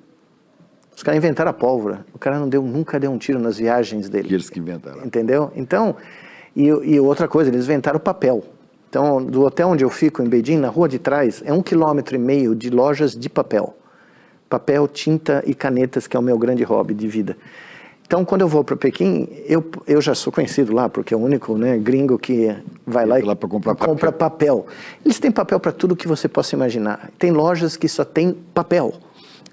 Os caras inventaram a pólvora. O cara nunca deu um tiro nas viagens dele. Eles que inventaram. Entendeu? Então, e outra coisa, eles inventaram o papel. Então, do hotel onde eu fico, em Beijing, na rua de trás, é 1,5 km de lojas de papel. Papel, tinta e canetas, que é o meu grande hobby de vida. Então, quando eu vou para Pequim, eu já sou conhecido lá, porque é o único, né, gringo que vai lá e compra papel. Eles têm papel para tudo que você possa imaginar. Tem lojas que só tem papel,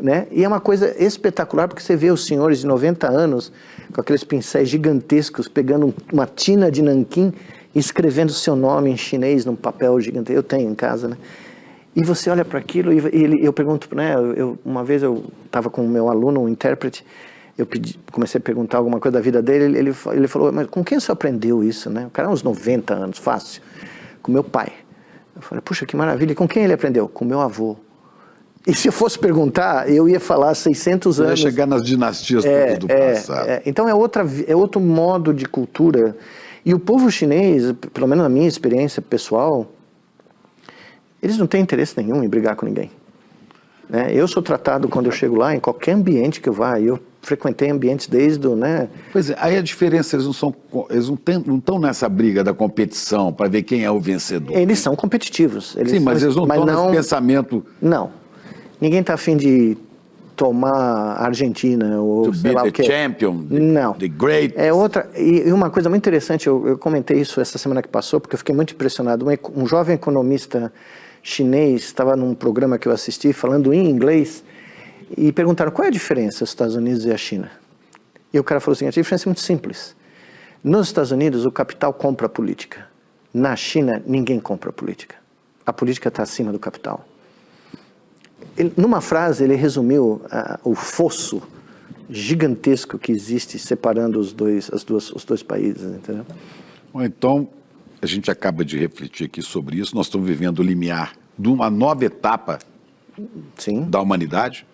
né? E é uma coisa espetacular, porque você vê os senhores de 90 anos, com aqueles pincéis gigantescos, pegando uma tina de nanquim e escrevendo o seu nome em chinês num papel gigante. Eu tenho em casa, né? E você olha para aquilo e eu pergunto, né? Uma vez eu estava com o meu aluno, um intérprete, comecei a perguntar alguma coisa da vida dele, ele falou, mas com quem você aprendeu isso, né? O cara, uns 90 anos, fácil. Com meu pai. Eu falei, puxa, que maravilha. E com quem ele aprendeu? Com meu avô. E se eu fosse perguntar, eu ia falar 600 anos. Ia chegar nas dinastias do passado. Então é outro modo de cultura. E o povo chinês, pelo menos na minha experiência pessoal, eles não têm interesse nenhum em brigar com ninguém. Né? Eu sou tratado, quando eu chego lá, em qualquer ambiente que eu vá, eu frequentei ambientes desde o... Né? Pois é, aí a diferença, eles não estão nessa briga da competição para ver quem é o vencedor. Eles são competitivos. Sim, mas eles não estão nesse pensamento... Não. Ninguém está afim de tomar a Argentina ou sei lá o quê. Champion, não. The great. É outra, e uma coisa muito interessante, eu comentei isso essa semana que passou, porque eu fiquei muito impressionado. Um jovem economista chinês estava num programa que eu assisti falando em inglês e perguntaram qual é a diferença dos Estados Unidos e a China. E o cara falou assim, a diferença é muito simples. Nos Estados Unidos o capital compra a política. Na China ninguém compra a política. A política está acima do capital. Numa frase ele resumiu o fosso gigantesco que existe separando os dois países, entendeu? Bom, então a gente acaba de refletir aqui sobre isso. Nós estamos vivendo o limiar de uma nova etapa da humanidade.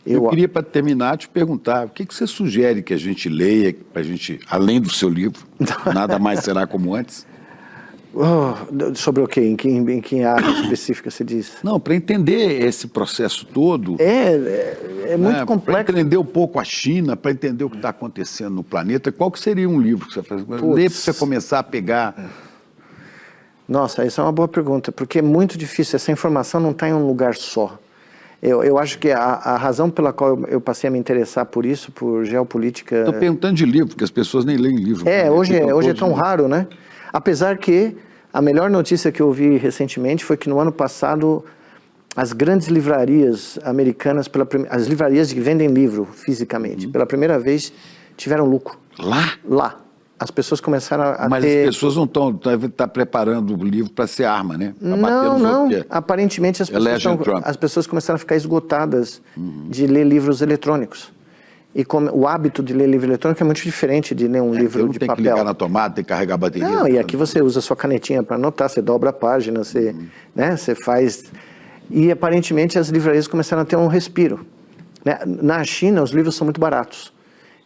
Eu queria, para terminar, te perguntar, o que você sugere que a gente leia, para a gente, além do seu livro, Nada Mais Será Como Antes? Sobre o quê? Em que área específica você diz? Não, para entender esse processo todo. É muito complexo. Para entender um pouco a China, para entender o que está acontecendo no planeta, qual que seria um livro que você faz? Ler para você começar a pegar... Nossa, essa é uma boa pergunta, porque é muito difícil, essa informação não está em um lugar só. Eu acho que a razão pela qual eu passei a me interessar por isso, por geopolítica... Estou perguntando de livro, porque as pessoas nem leem livro. Hoje é tão raro, né? Apesar que a melhor notícia que eu vi recentemente foi que no ano passado as grandes livrarias americanas, as livrarias que vendem livro fisicamente, pela primeira vez tiveram lucro. Lá? Lá. As pessoas começaram a Mas ter... as pessoas não estão preparando o livro para ser arma, né? Não. Aparentemente as pessoas começaram a ficar esgotadas de ler livros eletrônicos. E o hábito de ler livro eletrônico é muito diferente de ler um livro de papel. Tem que ligar na tomada, tem que carregar a bateria. Não, e aqui você usa a sua canetinha para anotar, você dobra a página, você faz... E aparentemente as livrarias começaram a ter um respiro. Né? Na China os livros são muito baratos.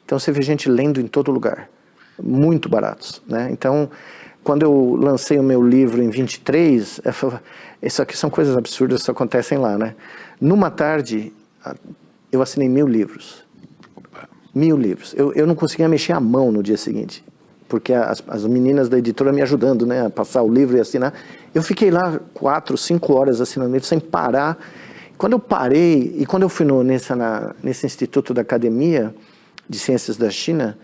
Então você vê gente lendo em todo lugar. Muito baratos. Né? Então, quando eu lancei o meu livro em 23, isso aqui são coisas absurdas que acontecem lá. Né? Numa tarde, eu assinei 1000 livros. 1000 livros. Eu não conseguia mexer a mão no dia seguinte, porque as meninas da editora me ajudando, né, a passar o livro e assinar. Eu fiquei lá 4, 5 horas assinando livro sem parar. Quando eu parei, e quando eu fui nesse Instituto da Academia de Ciências da China,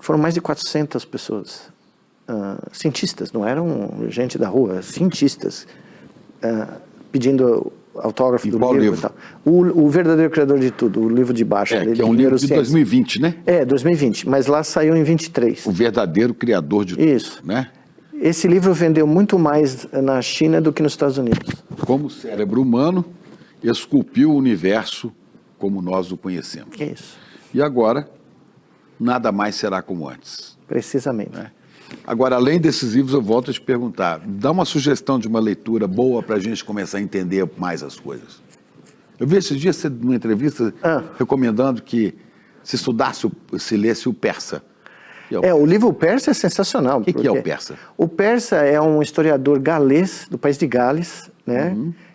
foram mais de 400 pessoas, cientistas, não eram gente da rua, cientistas, pedindo autógrafo do livro e tal. O verdadeiro criador de tudo, o livro de baixo. Que é um livro de 2020, né? 2020, mas lá saiu em 23. O verdadeiro criador de tudo. Isso. Né? Esse livro vendeu muito mais na China do que nos Estados Unidos. Como o cérebro humano esculpiu o universo como nós o conhecemos. Isso. E agora, nada mais será como antes. Precisamente. Né? Agora, além desses livros, eu volto a te perguntar, dá uma sugestão de uma leitura boa para a gente começar a entender mais as coisas. Eu vi esses dias numa entrevista recomendando que se lesse o persa. O livro persa é sensacional. O que é o persa? O persa é um historiador galês, do país de Gales, né?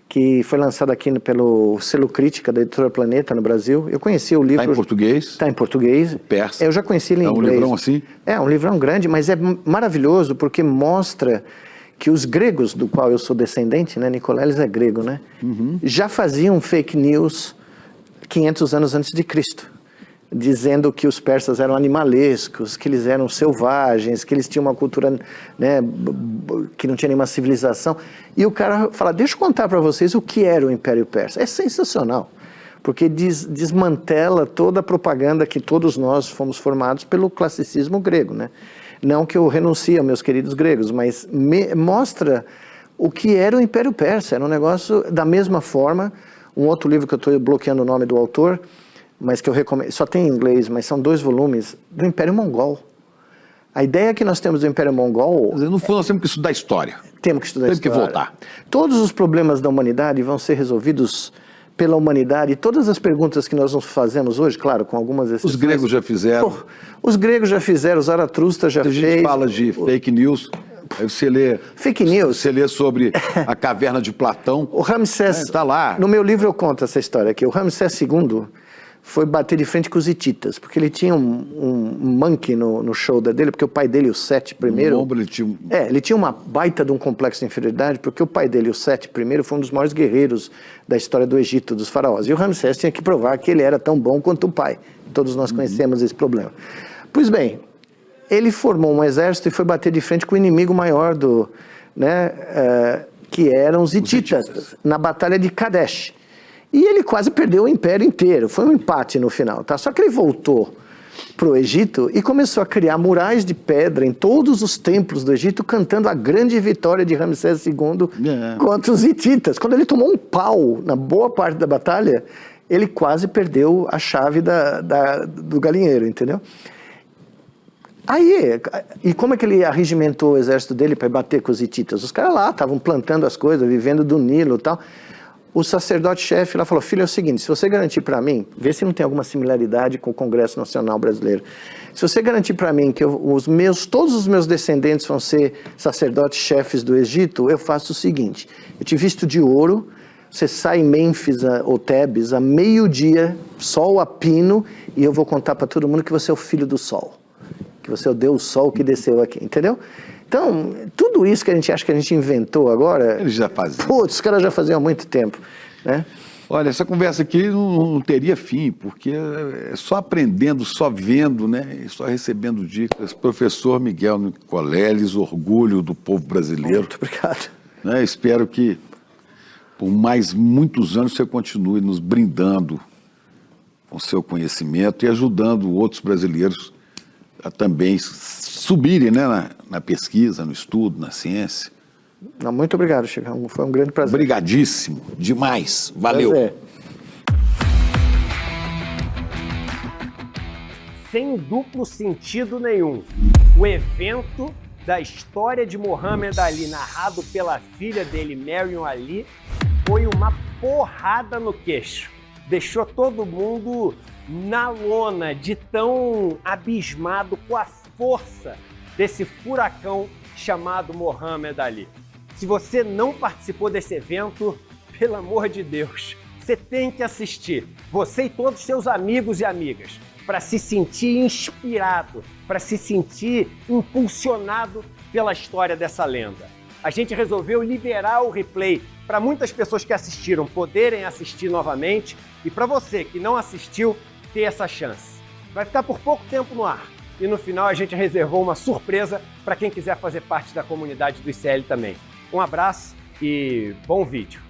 Que foi lançado aqui pelo Selo Crítica da Editora Planeta no Brasil. Eu conheci o livro... Está em português? Está em português. Persa. Eu já conheci ele em inglês. É um livrão assim? É um livrão grande, mas é maravilhoso porque mostra que os gregos, do qual eu sou descendente, né? Nicoleles é grego, né? Já faziam fake news 500 anos antes de Cristo. dizendo que os persas eram animalescos, que eles eram selvagens, que eles tinham uma cultura, né, que não tinha nenhuma civilização. E o cara fala, deixa eu contar para vocês o que era o Império Persa. É sensacional, porque desmantela toda a propaganda que todos nós fomos formados pelo classicismo grego, né? Não que eu renuncie aos meus queridos gregos, mas mostra o que era o Império Persa. Era um negócio da mesma forma. Um outro livro que eu estou bloqueando o nome do autor, mas que eu recomendo, só tem em inglês, mas são 2 volumes, do Império Mongol. A ideia que nós temos do Império Mongol... No fundo, nós temos que estudar história. Temos que estudar história. Temos que voltar. Todos os problemas da humanidade vão ser resolvidos pela humanidade. Todas as perguntas que nós nos fazemos hoje, claro, com algumas exceções... Os gregos já fizeram. Pô, os gregos já fizeram, o Zaratustra já fez. A gente fala de fake news... Aí você lê, fake news. Você lê sobre a caverna de Platão. O Ramsés, está lá. No meu livro eu conto essa história aqui. O Ramsés II foi bater de frente com os hititas, porque ele tinha um monkey no shoulder dele, porque o pai dele, o Sete I... No ombro ele tinha... ele tinha uma baita de um complexo de inferioridade, porque o pai dele, o Sete I, foi um dos maiores guerreiros da história do Egito, dos faraós. E o Ramsés tinha que provar que ele era tão bom quanto o pai. Todos nós conhecemos esse problema. Pois bem, ele formou um exército e foi bater de frente com o inimigo maior que eram os hititas, na Batalha de Kadesh. E ele quase perdeu o império inteiro, foi um empate no final, tá? Só que ele voltou para o Egito e começou a criar murais de pedra em todos os templos do Egito, cantando a grande vitória de Ramsés II contra os hititas. Quando ele tomou um pau na boa parte da batalha, ele quase perdeu a chave do galinheiro, entendeu? Aí, e como é que ele arregimentou o exército dele para bater com os hititas? Os caras lá estavam plantando as coisas, vivendo do Nilo e tal. O sacerdote-chefe lá falou, filho, é o seguinte, se você garantir para mim, vê se não tem alguma similaridade com o Congresso Nacional Brasileiro, se você garantir para mim que todos os meus descendentes vão ser sacerdotes-chefes do Egito, eu faço o seguinte, eu te visto de ouro, você sai em Mênfis ou Tebes a meio-dia, sol a pino, e eu vou contar para todo mundo que você é o filho do sol. Que você é o Deus Sol que desceu aqui, entendeu? Então, tudo isso que a gente acha que a gente inventou agora... Eles já faziam. Putz, os caras já faziam há muito tempo, né? Olha, essa conversa aqui não teria fim, porque é só aprendendo, só vendo, né? E só recebendo dicas. Professor Miguel Nicoleles, orgulho do povo brasileiro. Muito obrigado. Né? Espero que por mais muitos anos você continue nos brindando com seu conhecimento e ajudando outros brasileiros a também subirem, né, na pesquisa, no estudo, na ciência. Muito obrigado, Chico. Foi um grande prazer. Obrigadíssimo. Demais. Valeu. Prazer. Sem duplo sentido nenhum. O evento da história de Muhammad Ali, narrado pela filha dele, Maryam Ali, foi uma porrada no queixo. Deixou todo mundo na lona, de tão abismado com a força desse furacão chamado Muhammad Ali. Se você não participou desse evento, pelo amor de Deus, você tem que assistir, você e todos os seus amigos e amigas, para se sentir inspirado, para se sentir impulsionado pela história dessa lenda. A gente resolveu liberar o replay para muitas pessoas que assistiram poderem assistir novamente e para você que não assistiu, ter essa chance. Vai ficar por pouco tempo no ar e no final a gente reservou uma surpresa para quem quiser fazer parte da comunidade do ICL também. Um abraço e bom vídeo!